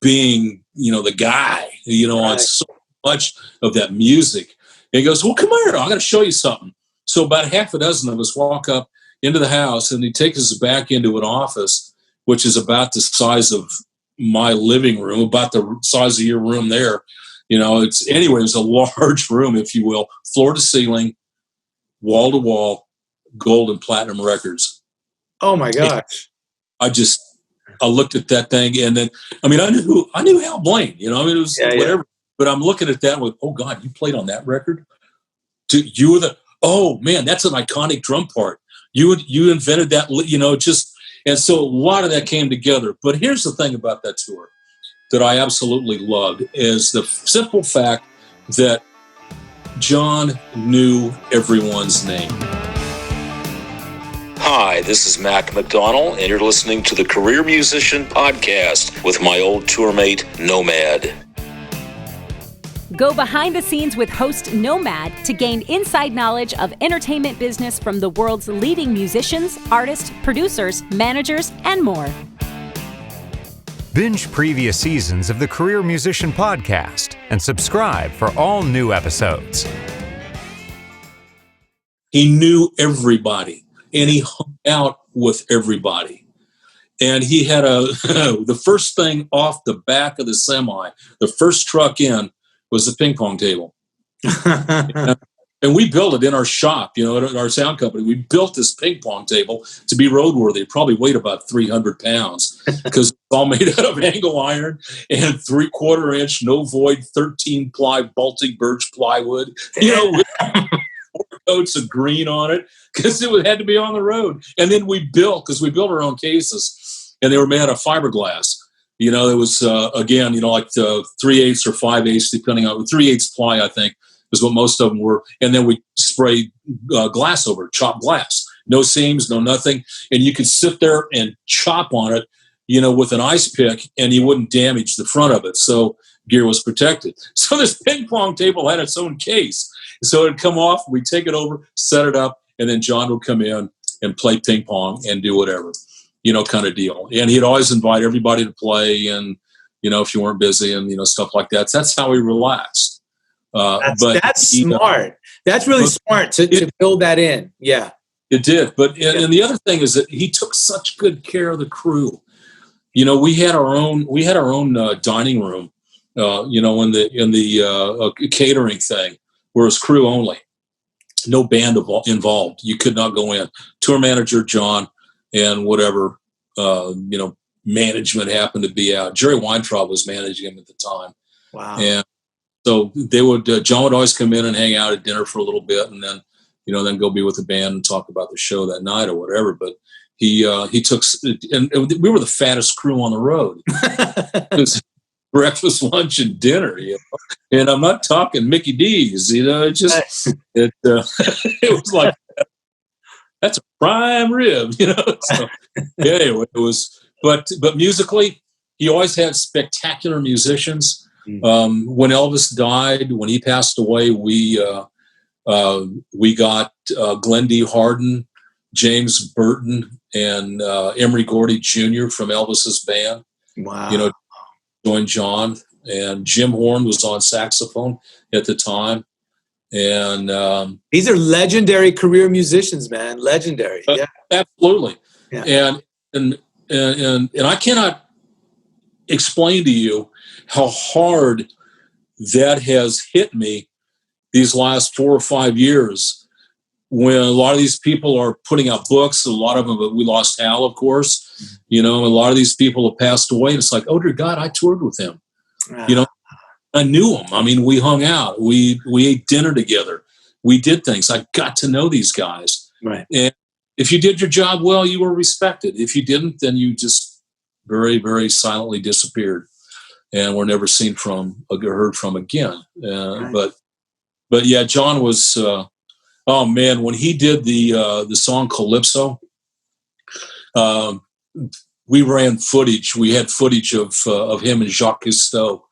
being, the guy, on so much of that music. And he goes, well, come here, I'm going to show you something. So about half a dozen of us walk up into the house, and he takes us back into an office, which is about the size of my living room, about the size of your room there. It's a large room, if you will, floor to ceiling, wall to wall, gold and platinum records. Oh my gosh. I looked at that thing, and then, I knew Hal Blaine, it was whatever, but I'm looking at that with, oh God, you played on that record? You were oh man, that's an iconic drum part. You invented that, and so a lot of that came together. But here's the thing about that tour that I absolutely loved is the simple fact that John knew everyone's name. Hi, this is Mac McDonnell, and you're listening to the Career Musician Podcast with my old tourmate, Nomad. Go behind the scenes with host Nomad to gain inside knowledge of entertainment business from the world's leading musicians, artists, producers, managers, and more. Binge previous seasons of the Career Musician Podcast and subscribe for all new episodes. He knew everybody, and he hung out with everybody. And he had the first thing off the back of the semi, the first truck in, was the ping pong table. And we built it in our shop, at our sound company. We built this ping pong table to be roadworthy. It probably weighed about 300 pounds because it's all made out of angle iron and 3/4 inch, no void, 13-ply Baltic birch plywood, with 4 coats of green on it because it had to be on the road. And then we built our own cases, and they were made out of fiberglass. It was, again, like the 3/8 or 5/8, depending on 3/8 ply, I think, is what most of them were. And then we sprayed glass over it, chopped glass. No seams, no nothing. And you could sit there and chop on it, with an ice pick, and you wouldn't damage the front of it. So gear was protected. So this ping pong table had its own case. So it'd come off, we'd take it over, set it up, and then John would come in and play ping pong and do whatever, kind of deal. And he'd always invite everybody to play and, if you weren't busy and, stuff like that. So that's how he relaxed. That's smart. That's really smart to build that in. Yeah, it did. But and the other thing is that he took such good care of the crew. We had our own dining room. In the catering thing, where it was crew only, no band involved. You could not go in. Tour manager John and whatever management happened to be out. Jerry Weintraub was managing him at the time. Wow. And so they would, John would always come in and hang out at dinner for a little bit, and then, then go be with the band and talk about the show that night or whatever. But he took, and we were the fattest crew on the road. It was breakfast, lunch, and dinner. And I'm not talking Mickey D's. It was like that's a prime rib. So, anyway, it was. But musically, he always had spectacular musicians. When Elvis died, when he passed away, we got Glenn D. Hardin, James Burton, and Emery Gordy Jr. from Elvis's band. Wow. Joined John, and Jim Horn was on saxophone at the time. And these are legendary career musicians, man. Legendary. Yeah. Absolutely. Yeah. And I cannot explain to you how hard that has hit me these last 4 or 5 years, when a lot of these people are putting out books. A lot of them, we lost Hal, of course, a lot of these people have passed away. And it's like, oh dear God, I toured with him. I knew him. I mean, we hung out, we ate dinner together. We did things. I got to know these guys. Right. And if you did your job well, you were respected. If you didn't, then you just very, very silently disappeared and were never seen from or heard from again. Right. But yeah, John was, oh man, when he did the song Calypso, we ran footage. We had footage of him and Jacques Cousteau,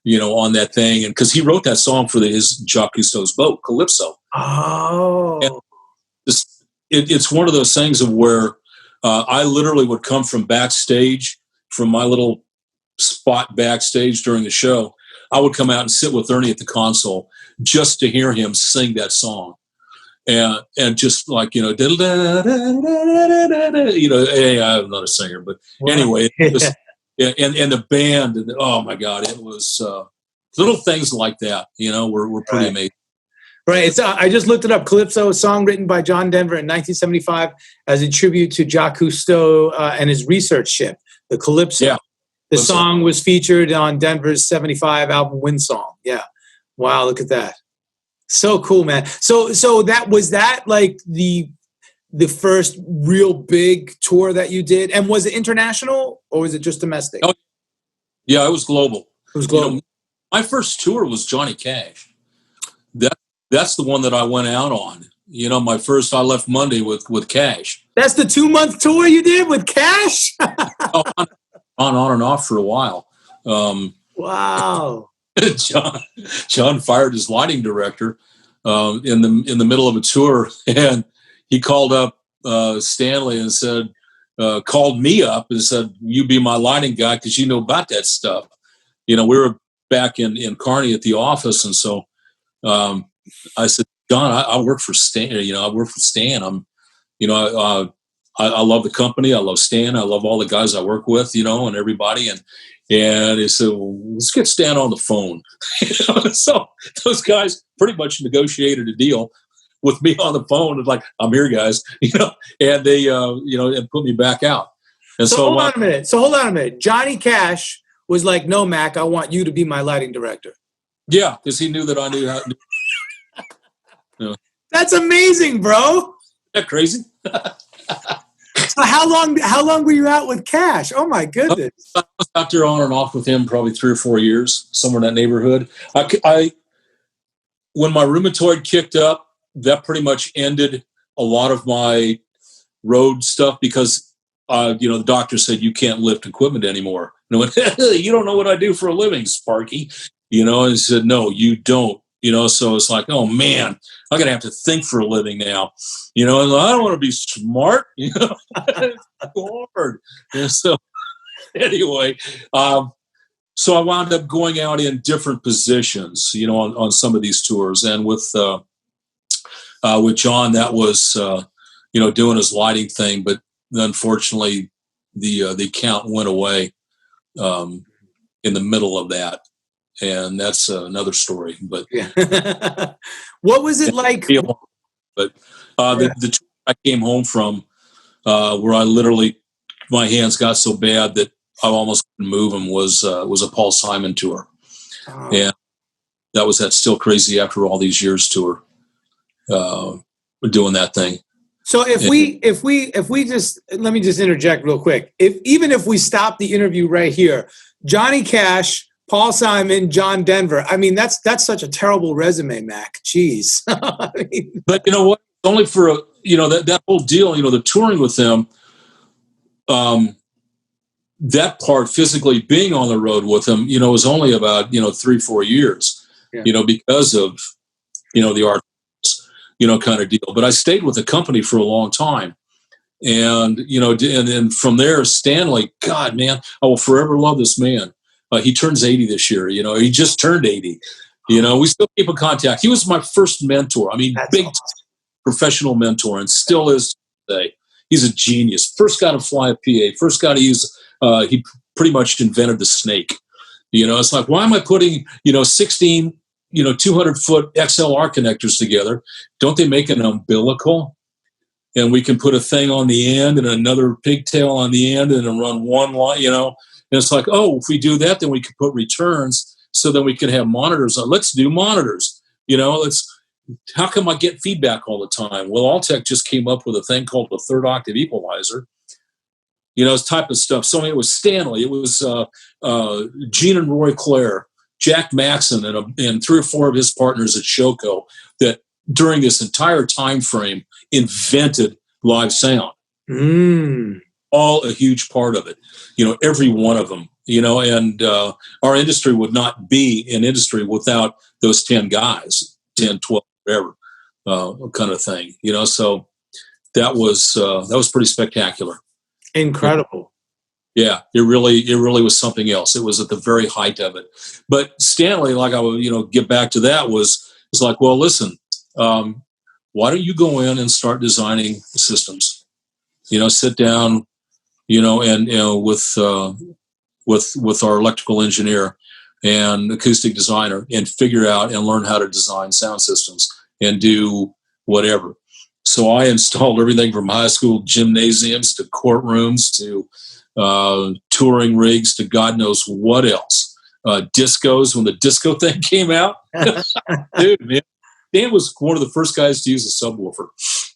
on that thing. And cause he wrote that song for his Jacques Cousteau's boat, Calypso. Oh, and it's one of those things of where I literally would come from backstage, from my little spot backstage during the show. I would come out and sit with Ernie at the console just to hear him sing that song. And just like, hey, I'm not a singer, but anyway, it was, and the band, and oh my God, it was little things like that, were pretty amazing. Right. It's, I just looked it up. Calypso, a song written by John Denver in 1975 as a tribute to Jacques Cousteau and his research ship, the Calypso. Yeah. The song was featured on Denver's 75 album Wind Song. Yeah. Wow, look at that. So cool, man. So was that like the first real big tour that you did? And was it international or was it just domestic? Oh, yeah, it was global. It was global. My first tour was Johnny Cash. That's the one that I went out on. I left Monday with Cash. That's the 2-month tour you did with Cash? on and off for a while. Wow. John fired his lighting director in the middle of a tour, and he called up Stanley and said, called me up and said, "You be my lighting guy because you know about that stuff." We were back in Kearney at the office, and so I said, "John, I work for Stan. I work for Stan. I love the company. I love Stan. I love all the guys I work with, and everybody." And he said, "Well, let's get Stan on the phone." So those guys pretty much negotiated a deal with me on the phone. And like, "I'm here, guys," and they, and put me back out. And so hold on a minute. Johnny Cash was like, "No, Mac, I want you to be my lighting director." Yeah, because he knew that I knew how to do. That's amazing, bro. Isn't that crazy? So how long were you out with Cash? Oh my goodness. I was out there on and off with him probably 3 or 4 years, somewhere in that neighborhood. When my rheumatoid kicked up, that pretty much ended a lot of my road stuff because, the doctor said, "You can't lift equipment anymore." And I went, "You don't know what I do for a living, Sparky." And he said, "No, you don't." So it's like, oh man, I'm going to have to think for a living now, and I don't want to be smart, it's hard. And so anyway, so I wound up going out in different positions, on some of these tours. And with John, that was, doing his lighting thing, but unfortunately the account went away in the middle of that. And that's another story. But yeah. What was it like? But the tour I came home from, where I literally, my hands got so bad that I almost couldn't move them, was a Paul Simon tour. Oh. And that was that Still Crazy After All These Years tour. Doing that thing. So if we just, let me just interject real quick. Even if we stop the interview right here, Johnny Cash, Paul Simon, John Denver. I mean, that's such a terrible resume, Mac. Jeez. But you know what? Only for that whole deal. The touring with them. That part, physically being on the road with them, was only about 3-4 years. Yeah. Because of the art, kind of deal. But I stayed with the company for a long time, and and then from there, Stanley. God, man, I will forever love this man. He turns 80 this year. He just turned 80. We still keep in contact. He was my first mentor. I mean, that's big awesome. Professional mentor, and still is today. He's a genius. First guy to fly a PA. First guy to use. He pretty much invented the snake. It's like, why am I putting 16 200-foot XLR connectors together? Don't they make an umbilical? And we can put a thing on the end and another pigtail on the end and then run one line. And it's like, oh, if we do that, then we could put returns, so then we can have monitors. Let's do monitors. How come I get feedback all the time? Well, Alltech just came up with a thing called the third octave equalizer. This type of stuff. So it was Stanley, it was Gene and Roy Clare, Jack Maxon, and 3 or 4 of his partners at Shoko that during this entire time frame invented live sound. All a huge part of it, every one of them, and our industry would not be an industry without those 10 guys, 10, 12, whatever, kind of thing, so that was pretty spectacular. Incredible. Yeah, it really was something else. It was at the very height of it. But Stanley, like I would, get back to that, was like, well, listen, why don't you go in and start designing systems? Sit down, and with our electrical engineer and acoustic designer, and figure out and learn how to design sound systems and do whatever. So I installed everything from high school gymnasiums to courtrooms to touring rigs to God knows what else. Discos, when the disco thing came out. Dude, man, Dan was one of the first guys to use a subwoofer,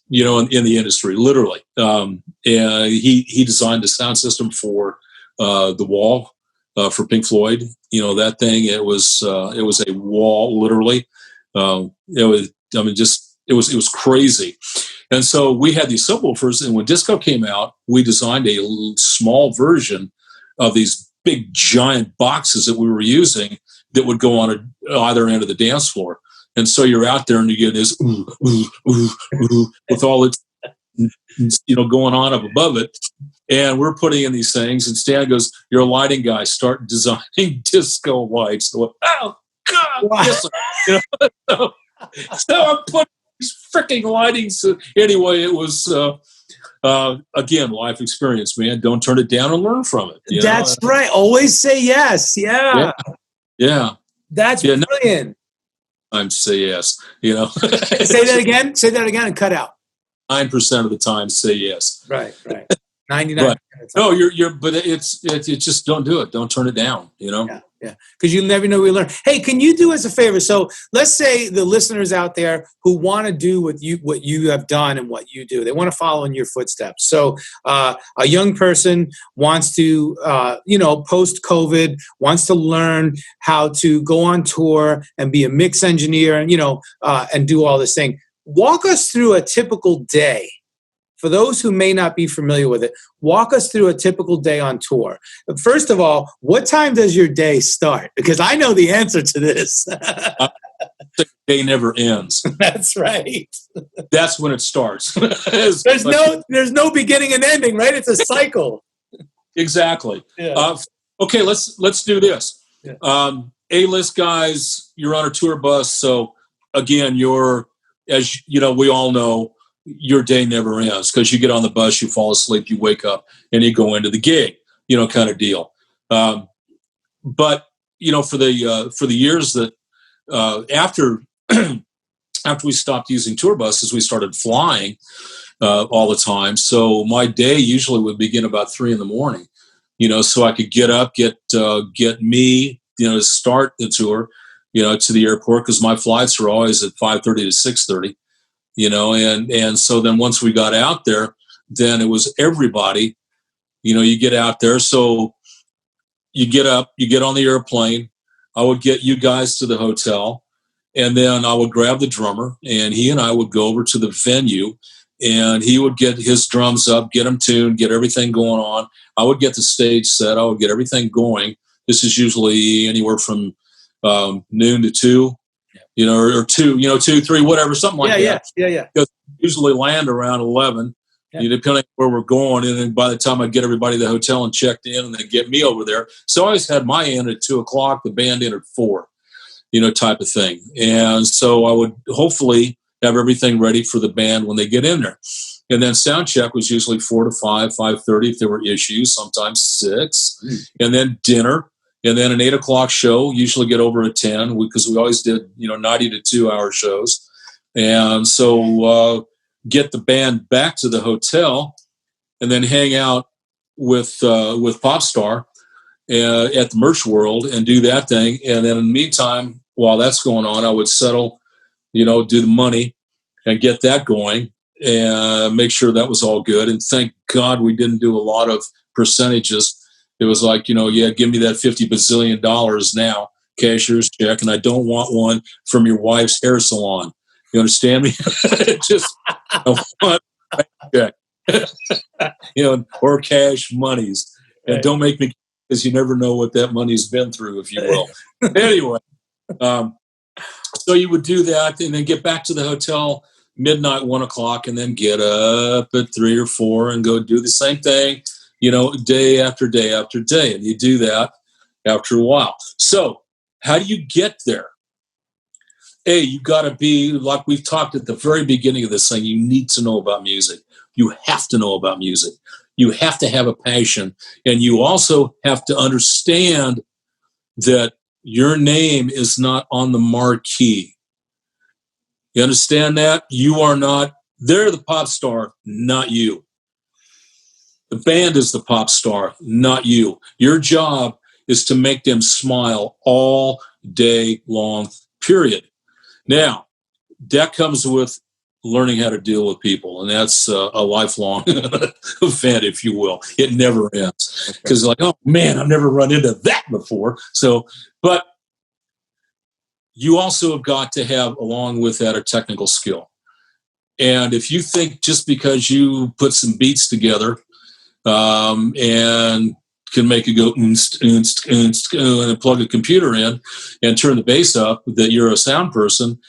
in the industry, literally. And he designed a sound system for The Wall for Pink Floyd. That thing, it was a wall, literally. It was crazy. And so we had these subwoofers, and when disco came out, we designed a small version of these big giant boxes that we were using that would go on either end of the dance floor. And so you're out there and you get this ooh, ooh, ooh, ooh, with all its going on up above it. And we're putting in these things, and Stan goes, "You're a lighting guy. Start designing disco lights." So, oh God! Wow. Yes, so I'm putting these freaking lightings. Anyway, it was again life experience, man. Don't turn it down and learn from it. That's right. Always say yes. Yeah. Yeah. That's brilliant. I'm say yes. Say that again. Say that again and cut out. 9% of the time, say yes. Right. 99. No, but it's just don't do it. Don't turn it down. Yeah. Because you never know what we learn. Hey, can you do us a favor? So let's say the listeners out there who want to do what you have done and what you do, they want to follow in your footsteps. So a young person wants to, post COVID, wants to learn how to go on tour and be a mix engineer and, and do all this thing. Walk us through a typical day. For those who may not be familiar with it, walk us through a typical day on tour. First of all, what time does your day start? Because I know the answer to this. The day never ends. That's right. That's when it starts. There's no beginning and ending, right? It's a cycle. Exactly. Yeah. Okay, let's do this. Yeah. A-list guys, you're on a tour bus, so again, as we all know, your day never ends because you get on the bus, you fall asleep, you wake up, and you go into the gig, kind of deal. But for the years that after we stopped using tour buses, we started flying all the time. So my day usually would begin about 3 a.m. So I could get up, get me, to start the tour, to the airport because my flights are always at 5:30 to 6:30. And so then once we got out there, then it was everybody, you get out there. So you get up, you get on the airplane. I would get you guys to the hotel, and then I would grab the drummer, and he and I would go over to the venue, and he would get his drums up, get them tuned, get everything going on. I would get the stage set. I would get everything going. This is usually anywhere from noon to 2. Or 2, 2, 3, whatever, something like that. Yeah. Because we usually land around 11, depending on where we're going. And then by the time I get everybody to the hotel and checked in and then get me over there. So I always had my end at 2 o'clock, the band in at 4, type of thing. And so I would hopefully have everything ready for the band when they get in there. And then sound check was usually 4 to 5, 5:30 if there were issues, sometimes 6. And then dinner. And then an 8 o'clock show, usually get over at 10 because we always did, 90 to 2 hour shows. And so get the band back to the hotel and then hang out with Popstar at the Merch World and do that thing. And then in the meantime, while that's going on, I would settle, do the money and get that going and make sure that was all good. And thank God we didn't do a lot of percentages. It was like, give me that $50 bazillion now, cashier's check, and I don't want one from your wife's hair salon. You understand me? Just I want a check, or cash monies. And don't make me, because you never know what that money's been through, if you will. Anyway, so you would do that and then get back to the hotel midnight, 1 o'clock, and then get up at 3 or 4 and go do the same thing. Day after day after day. And you do that after a while. So how do you get there? You got to be, like we've talked at the very beginning of this thing, you need to know about music. You have to know about music. You have to have a passion. And you also have to understand that your name is not on the marquee. You understand that? They're the pop star, not you. The band is the pop star, not you. Your job is to make them smile all day long, period. Now, that comes with learning how to deal with people, and that's a lifelong event, if you will. It never ends. Because oh, man, I've never run into that before. But you also have got to have, along with that, a technical skill. And if you think just because you put some beats together, and can make it go and plug a computer in and turn the bass up, that you're a sound person,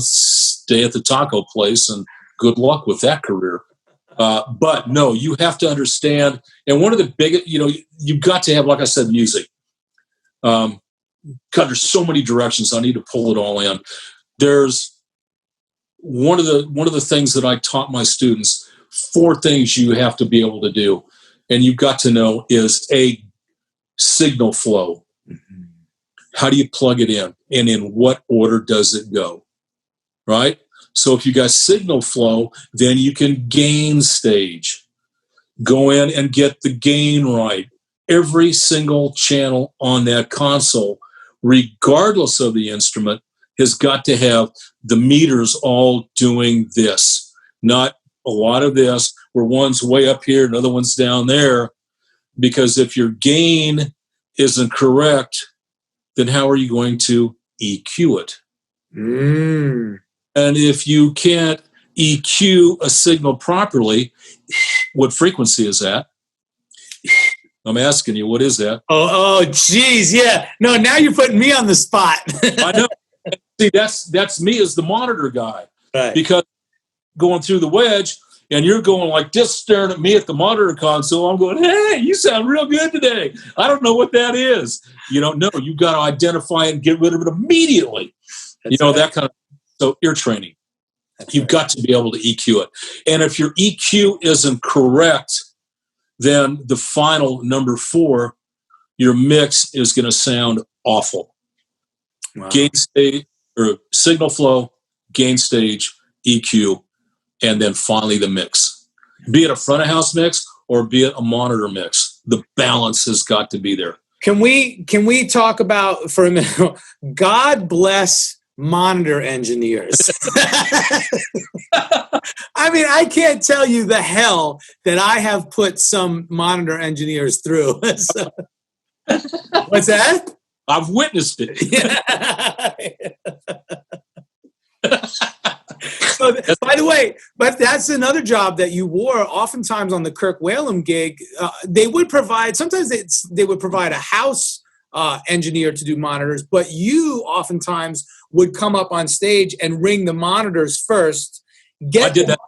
stay at the taco place and good luck with that career. But no, you have to understand. And one of the biggest, you've got to have, like I said, music. God, there's so many directions. I need to pull it all in. There's one of the things that I taught my students, 4 things you have to be able to do. And you've got to know is a signal flow. Mm-hmm. How do you plug it in? And in what order does it go? Right? So if you got signal flow, then you can gain stage. Go in and get the gain right. Every single channel on that console, regardless of the instrument, has got to have the meters all doing this. Not a lot of this, where one's way up here, another one's down there. Because if your gain isn't correct, then how are you going to EQ it? And if you can't EQ a signal properly, what frequency is that? I'm asking you, what is that? Oh, geez, yeah. No, now you're putting me on the spot. I know. See, that's me as the monitor guy. Right. Because going through the wedge, and you're going like this, staring at me at the monitor console. I'm going, hey, you sound real good today. I don't know what that is. No, you've got to identify and get rid of it immediately. That's right. That kind of. So ear training. You've got to be able to EQ it. And if your EQ isn't correct, then the final number 4, your mix is going to sound awful. Wow. Gain stage or signal flow, gain stage, EQ, and then finally the mix. Be it a front of house mix or be it a monitor mix, the balance has got to be there. Can we talk about for a minute? God bless monitor engineers. I mean, I can't tell you the hell that I have put some monitor engineers through. So, what's that? I've witnessed it. So, by the way, but that's another job that you wore. Oftentimes on the Kirk Whalum gig, they would provide. Sometimes they would provide a house engineer to do monitors, but you oftentimes would come up on stage and ring the monitors first. I did that.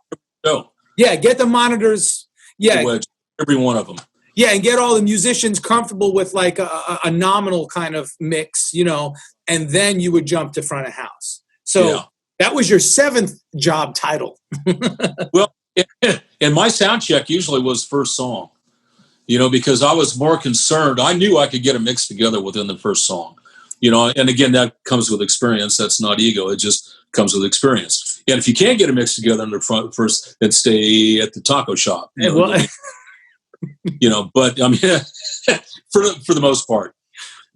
Yeah, get the monitors. Yeah, every one of them. Yeah, and get all the musicians comfortable with like a nominal kind of mix, and then you would jump to front of house. So that was your 7th job title. Well, and my sound check usually was first song, because I was more concerned. I knew I could get a mix together within the first song, and again, that comes with experience. That's not ego. It just comes with experience. And if you can't get a mix together in the front first, then stay at the taco shop. But I mean, for the most part,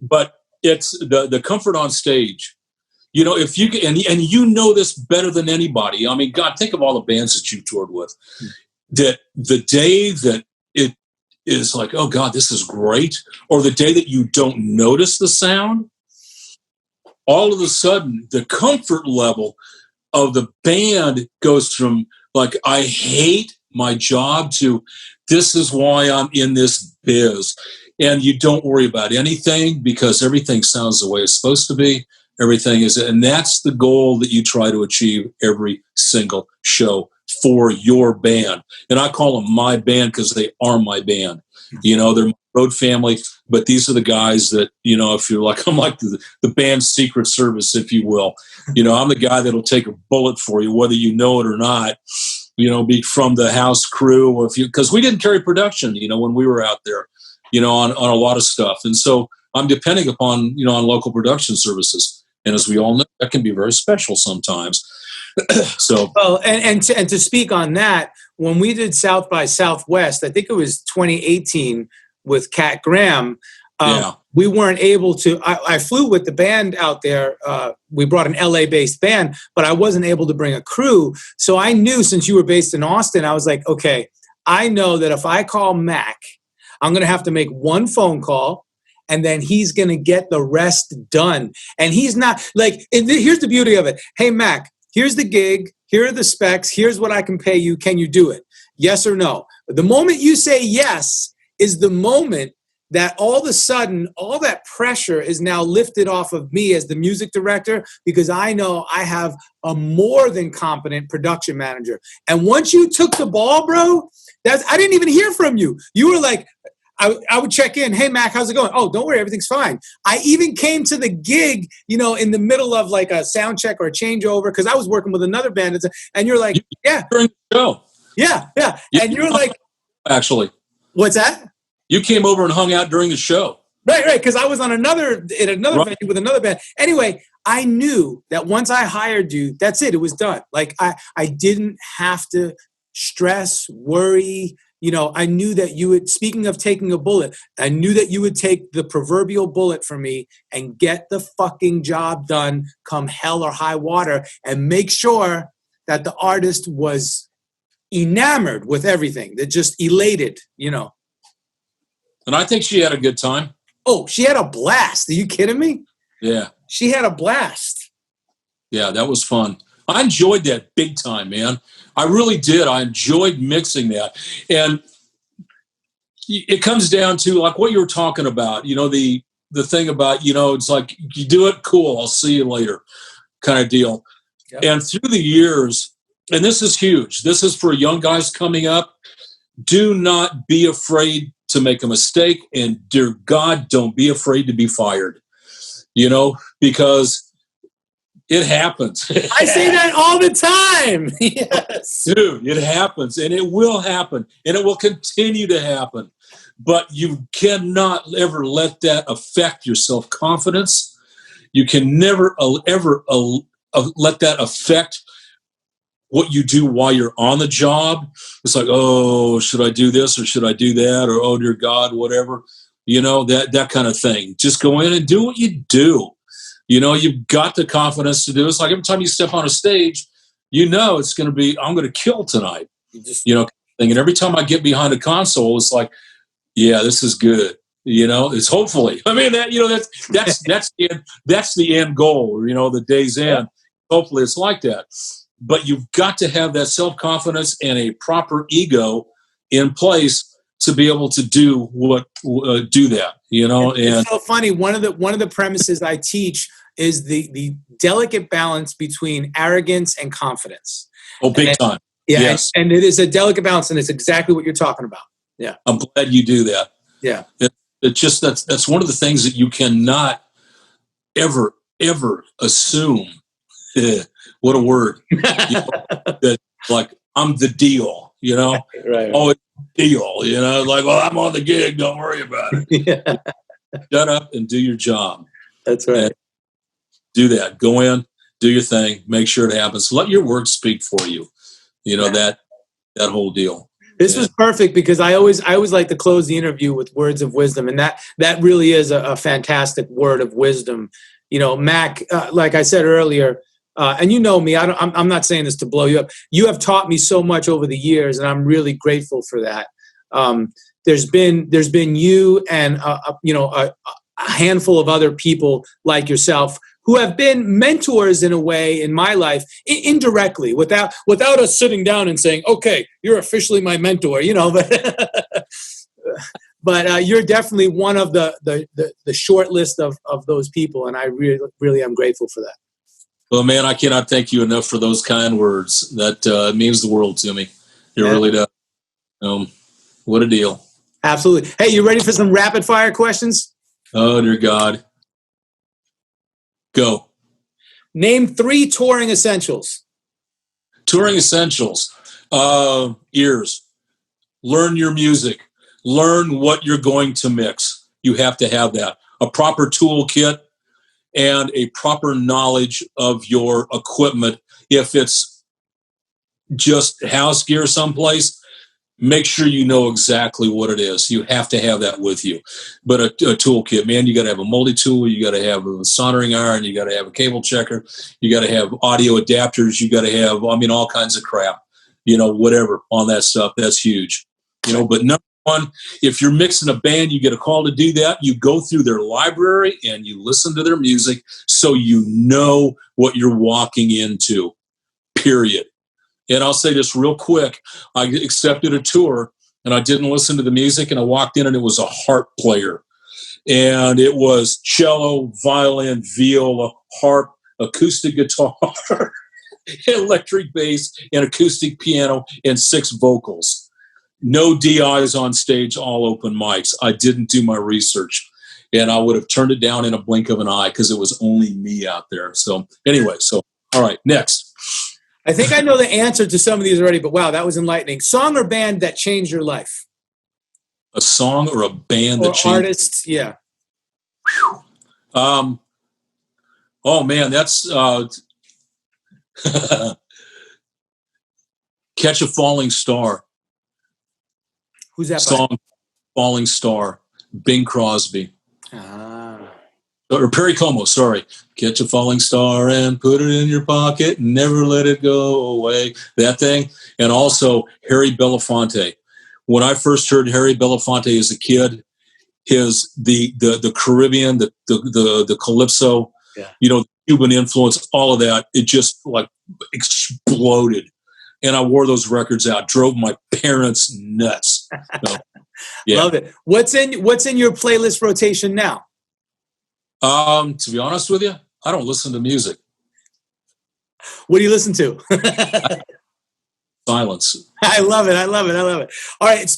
but it's the comfort on stage. If you and this better than anybody. I mean, God, think of all the bands that you toured with. That the day that it is like, oh God, this is great, or the day that you don't notice the sound, all of a sudden the comfort level of the band goes from like, I hate my job to this is why I'm in this biz. And you don't worry about anything because everything sounds the way it's supposed to be. Everything is, and that's the goal that you try to achieve every single show for your band. And I call them my band because they are my band. They're my road family, but these are the guys that, if you're like, I'm like the band's secret service, if you will. I'm the guy that'll take a bullet for you, whether you know it or not. Be from the house crew, or because we didn't carry production, when we were out there, on a lot of stuff. And so I'm depending upon, on local production services. And as we all know, that can be very special sometimes. So, well, and to speak on that, when we did South by Southwest, I think it was 2018 with Cat Graham. We weren't able to. I flew with the band out there. We brought an LA-based band, but I wasn't able to bring a crew. So I knew, since you were based in Austin, I was like, okay, I know that if I call Mac, I'm going to have to make one phone call, and then he's going to get the rest done. And he's not like. Here's the beauty of it. Hey, Mac, here's the gig. Here are the specs. Here's what I can pay you. Can you do it? Yes or no? The moment you say yes is the moment that all of a sudden, all that pressure is now lifted off of me as the music director, because I know I have a more than competent production manager. And once you took the ball, bro, I didn't even hear from you. You were like, I would check in. Hey, Mac, how's it going? Oh, don't worry. Everything's fine. I even came to the gig, in the middle of like a sound check or a changeover, because I was working with another band. And you're like, yeah. During the show. Yeah. And you're like. Actually. What's that? You came over and hung out during the show. Right. Because I was on another venue with another band. Anyway, I knew that once I hired you, that's it. It was done. Like I didn't have to stress, worry. I knew that you would, speaking of taking a bullet, I knew that you would take the proverbial bullet for me and get the fucking job done come hell or high water, and make sure that the artist was enamored with everything, that just elated, And I think she had a good time. Oh, she had a blast. Are you kidding me? Yeah. She had a blast. Yeah, that was fun. I enjoyed that big time, man. I really did. I enjoyed mixing that. And it comes down to like what you were talking about, the thing about, it's like you do it, cool, I'll see you later kind of deal. Yep. And through the years, and this is huge, this is for young guys coming up, do not be afraid to make a mistake, and dear God, don't be afraid to be fired, because it happens. I say that all the time. Yes. Dude, it happens, and it will happen, and it will continue to happen. But you cannot ever let that affect your self-confidence. You can never, ever let that affect what you do while you're on the job. It's like, oh, should I do this or should I do that? Or, oh, dear God, whatever. That kind of thing. Just go in and do what you do. You've got the confidence to do it. It's like every time you step on a stage, it's going to be, I'm going to kill tonight. And every time I get behind a console, it's like, yeah, this is good. It's hopefully. I mean, that's the end goal. The day's end. Hopefully, it's like that. But you've got to have that self-confidence and a proper ego in place to be able to do that. And it's so funny. One of the premises I teach is the delicate balance between arrogance and confidence. Oh, big time. Yeah, yes. And it is a delicate balance, and it's exactly what you're talking about. Yeah, I'm glad you do that. Yeah, it's just that's one of the things that you cannot ever assume. What a word! That like I'm the deal. Right. Oh, it's the deal. Like, well, I'm on the gig. Don't worry about it. Yeah. Shut up and do your job. That's right. And do that. Go in, do your thing. Make sure it happens. Let your work speak for you. That whole deal. This was perfect because I always like to close the interview with words of wisdom, and that really is a fantastic word of wisdom. Mac, like I said earlier, and me, I'm not saying this to blow you up. You have taught me so much over the years, and I'm really grateful for that. There's been you and a handful of other people like yourself who have been mentors in a way in my life, indirectly, without us sitting down and saying, okay, you're officially my mentor, but you're definitely one of the short list of those people. And I really am grateful for that. Well, man, I cannot thank you enough for those kind words. That means the world to me. It really does. What a deal. Absolutely. Hey, you ready for some rapid fire questions? Oh, dear God. Go. Name 3 touring essentials. Touring essentials. Ears. Learn your music. Learn what you're going to mix. You have to have that. A proper toolkit and a proper knowledge of your equipment. If it's just house gear someplace, make sure you know exactly what it is. You have to have that with you. But a toolkit, man, you got to have a multi-tool. You got to have a soldering iron. You got to have a cable checker. You got to have audio adapters. You got to have, all kinds of crap, whatever on that stuff. That's huge, but number one, if you're mixing a band, you get a call to do that. You go through their library and you listen to their music so you know what you're walking into, period. And I'll say this real quick. I accepted a tour and I didn't listen to the music, and I walked in and it was a harp player. And it was cello, violin, viola, harp, acoustic guitar, electric bass, and acoustic piano, and 6 vocals. No DIs on stage, all open mics. I didn't do my research. And I would have turned it down in a blink of an eye because it was only me out there. So anyway, all right, next. I think I know the answer to some of these already, but wow, that was enlightening. Song or band that changed your life? A song or a band that changed? Artists, yeah. Oh man, that's Catch a Falling Star. Who's that song? by? Falling Star, Bing Crosby. Or Perry Como, sorry. Catch a falling star and put it in your pocket and never let it go away. That thing. And also Harry Belafonte. When I first heard Harry Belafonte as a kid, the Caribbean, the Calypso, the Cuban influence, all of that, it just like exploded. And I wore those records out, drove my parents nuts. So, Love it. What's in your playlist rotation now? To be honest with you, I don't listen to music. What do you listen to? Silence. I love it. All right.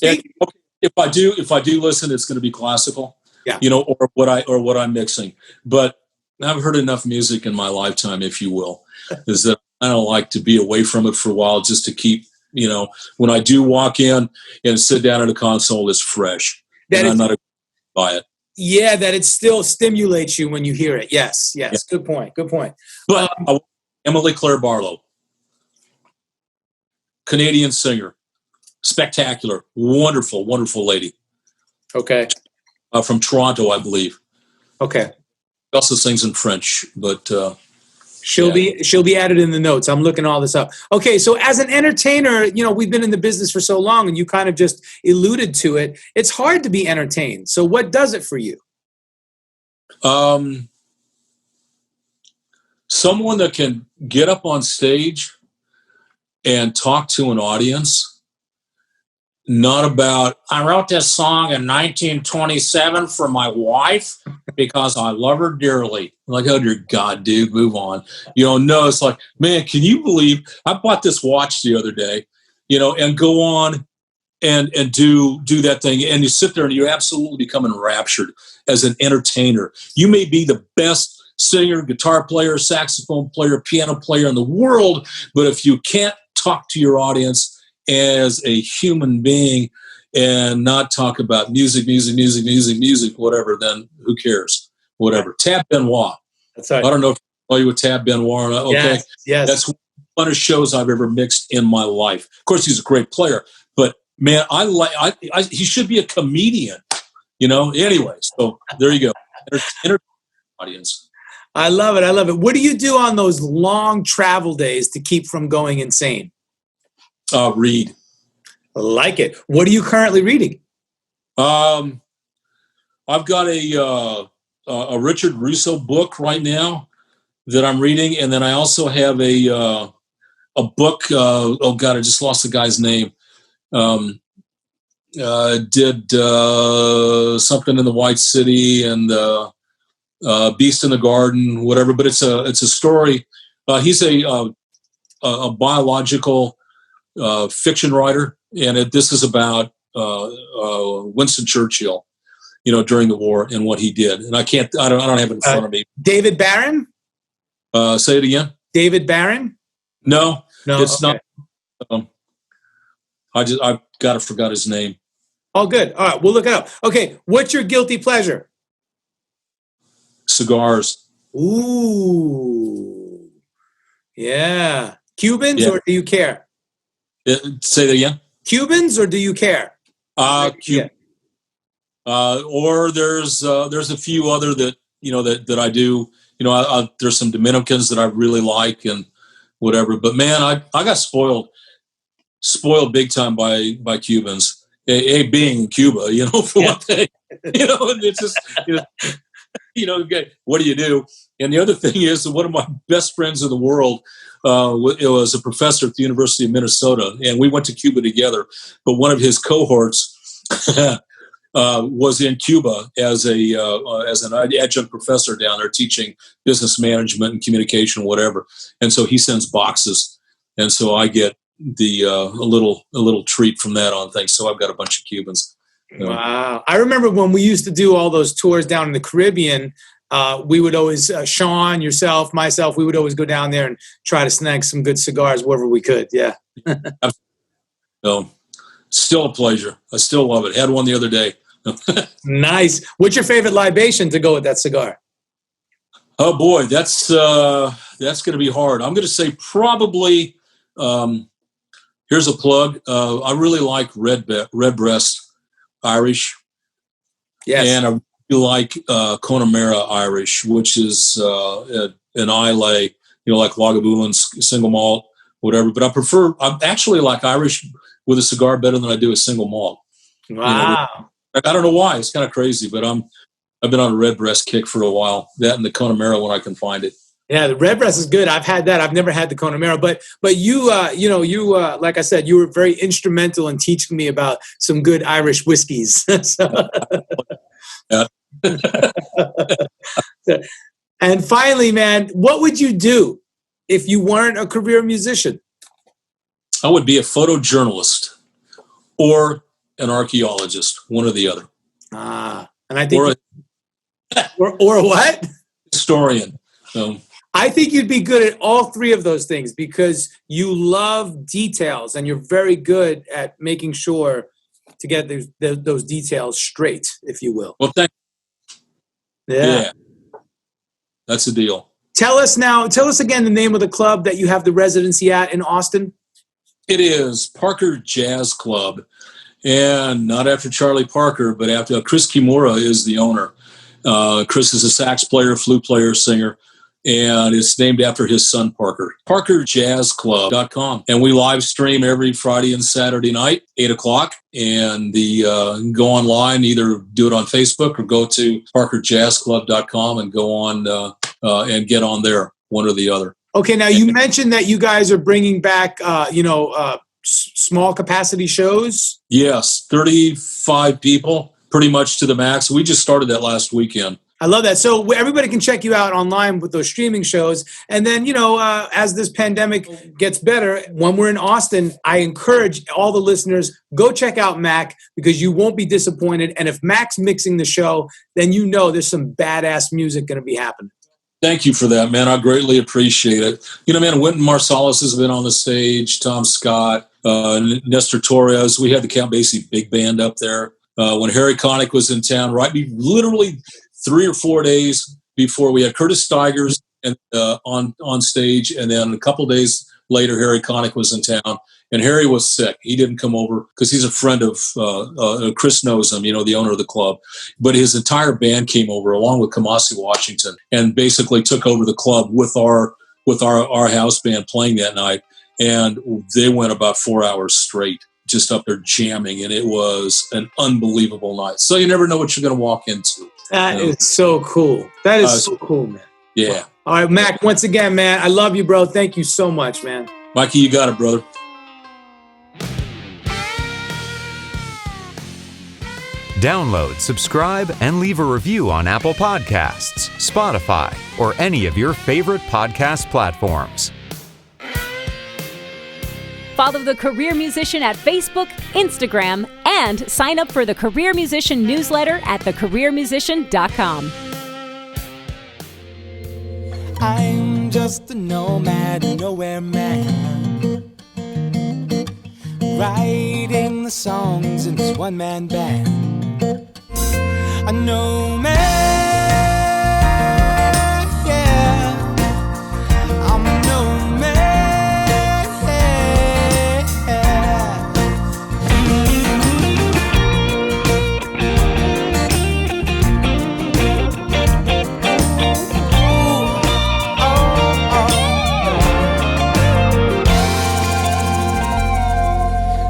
If I do listen, it's going to be classical. Yeah. Or what I'm mixing. But I've heard enough music in my lifetime, if you will, is that I don't like to be away from it for a while just to keep, when I do walk in and sit down at a console, it's fresh. I'm not by it. Yeah, that it still stimulates you when you hear it. Yes. Yeah. Good point. But Emily Claire Barlow, Canadian singer, spectacular, wonderful, wonderful lady. Okay. From Toronto, I believe. Okay. Also sings in French, but she'll be added in the notes. I'm looking all this up. Okay, so as an entertainer, we've been in the business for so long, and you kind of just alluded to it. It's hard to be entertained. So what does it for you? Someone that can get up on stage and talk to an audience. Not about, I wrote this song in 1927 for my wife because I love her dearly. Like, oh, dear God, dude, move on. No, it's like, man, can you believe I bought this watch the other day, and go on and do that thing. And you sit there and you absolutely become enraptured as an entertainer. You may be the best singer, guitar player, saxophone player, piano player in the world, but if you can't talk to your audience as a human being and not talk about music, whatever, then who cares? Whatever. Tab Benoit. That's right. I don't know if you're familiar with Tab Benoit or not. Okay. Yes. That's one of the funnest shows I've ever mixed in my life. Of course, he's a great player, but man, he should be a comedian, Anyway, so there you go. Entertainment audience. I love it. What do you do on those long travel days to keep from going insane? Read. Like it. What are you currently reading? I've got a Richard Russo book right now that I'm reading, and then I also have a book. Oh God, I just lost the guy's name. Did something in the White City and Beast in the Garden, whatever. But it's a story. He's a biological fiction writer, and this is about Winston Churchill, during the war and what he did. And I don't have it in front of me. David Barron? Say it again. David Barron? No, it's okay. not. I've forgot his name. Oh, good. All right, we'll look it up. Okay, what's your guilty pleasure? Cigars. Ooh, yeah. Cubans, or do you care? Say that again. Cubans, or do you care? Cuban. Or there's a few other that that I do. There's some Dominicans that I really like and whatever. But man, I got spoiled big time by Cubans. Being in Cuba, for one thing, and it's just what do you do? And the other thing is, one of my best friends in the world, it was a professor at the University of Minnesota, and we went to Cuba together. But one of his cohorts was in Cuba as an adjunct professor down there teaching business management and communication, whatever. And so he sends boxes, and so I get a little treat from that on things. So I've got a bunch of Cubans. Wow. I remember when we used to do all those tours down in the Caribbean, we would always, Sean, yourself, myself, we would always go down there and try to snag some good cigars wherever we could. Yeah. So, still a pleasure. I still love it. Had one the other day. Nice. What's your favorite libation to go with that cigar? Oh boy, that's going to be hard. I'm going to say probably, here's a plug. I really like Redbreast Irish. Yes. And I really like Connemara Irish, which is an Islay, like Lagavulin single malt, whatever. But I actually like Irish with a cigar better than I do a single malt. Wow. I don't know why. It's kind of crazy, but I've been on a Redbreast kick for a while. That and the Connemara when I can find it. Yeah, the Redbreast is good. I've had that. I've never had the Connemara, but you, like I said, you were very instrumental in teaching me about some good Irish whiskeys. And finally, man, what would you do if you weren't a career musician? I would be a photojournalist or an archaeologist, one or the other. And I think or what? Historian. I think you'd be good at all three of those things because you love details and you're very good at making sure to get those details straight, if you will. Well, thank you. Yeah. That's the deal. Tell us again the name of the club that you have the residency at in Austin. It is Parker Jazz Club. And not after Charlie Parker, but after Chris Kimura is the owner. Chris is a sax player, flute player, singer, and it's named after his son, Parker. ParkerJazzClub.com. And we live stream every Friday and Saturday night, 8 o'clock. And go online, either do it on Facebook or go to ParkerJazzClub.com and go on and get on there, one or the other. Okay, now you mentioned that you guys are bringing back, small capacity shows. Yes, 35 people, pretty much to the max. We just started that last weekend. I love that. So everybody can check you out online with those streaming shows. And then, as this pandemic gets better, when we're in Austin, I encourage all the listeners, go check out Mac because you won't be disappointed. And if Mac's mixing the show, then there's some badass music going to be happening. Thank you for that, man. I greatly appreciate it. Wynton Marsalis has been on the stage, Tom Scott, Nestor Torres. We had the Count Basie Big Band up there. When Harry Connick was in town, literally 3 or 4 days before, we had Curtis Stigers on stage, and then a couple days later, Harry Connick was in town. And Harry was sick. He didn't come over because he's a friend of Chris knows him, the owner of the club. But his entire band came over along with Kamasi Washington and basically took over the club with our house band playing that night. And they went about 4 hours straight, just up there jamming. And it was an unbelievable night. So you never know what you're going to walk into. That is so cool. That is so cool, man. Yeah. All right, Mac, once again, man, I love you, bro. Thank you so much, man. Mikey, you got it, brother. Download, subscribe, and leave a review on Apple Podcasts, Spotify, or any of your favorite podcast platforms. Follow The Career Musician at Facebook, Instagram, and sign up for the Career Musician newsletter at thecareermusician.com. I'm just a nomad, nowhere man, writing the songs in this one-man band. A nomad, yeah, I'm a nomad.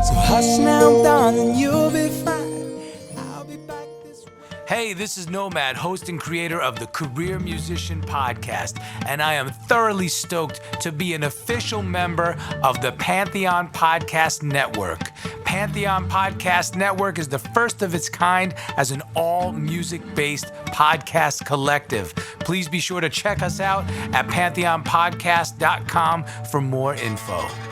So hush now, darling, you'll be fine. I'll be back this way. Hey, this This is Nomad, host and creator of the Career Musician Podcast, and I am thoroughly stoked to be an official member of the Pantheon Podcast Network. Pantheon Podcast Network is the first of its kind as an all-music-based podcast collective. Please be sure to check us out at pantheonpodcast.com for more info.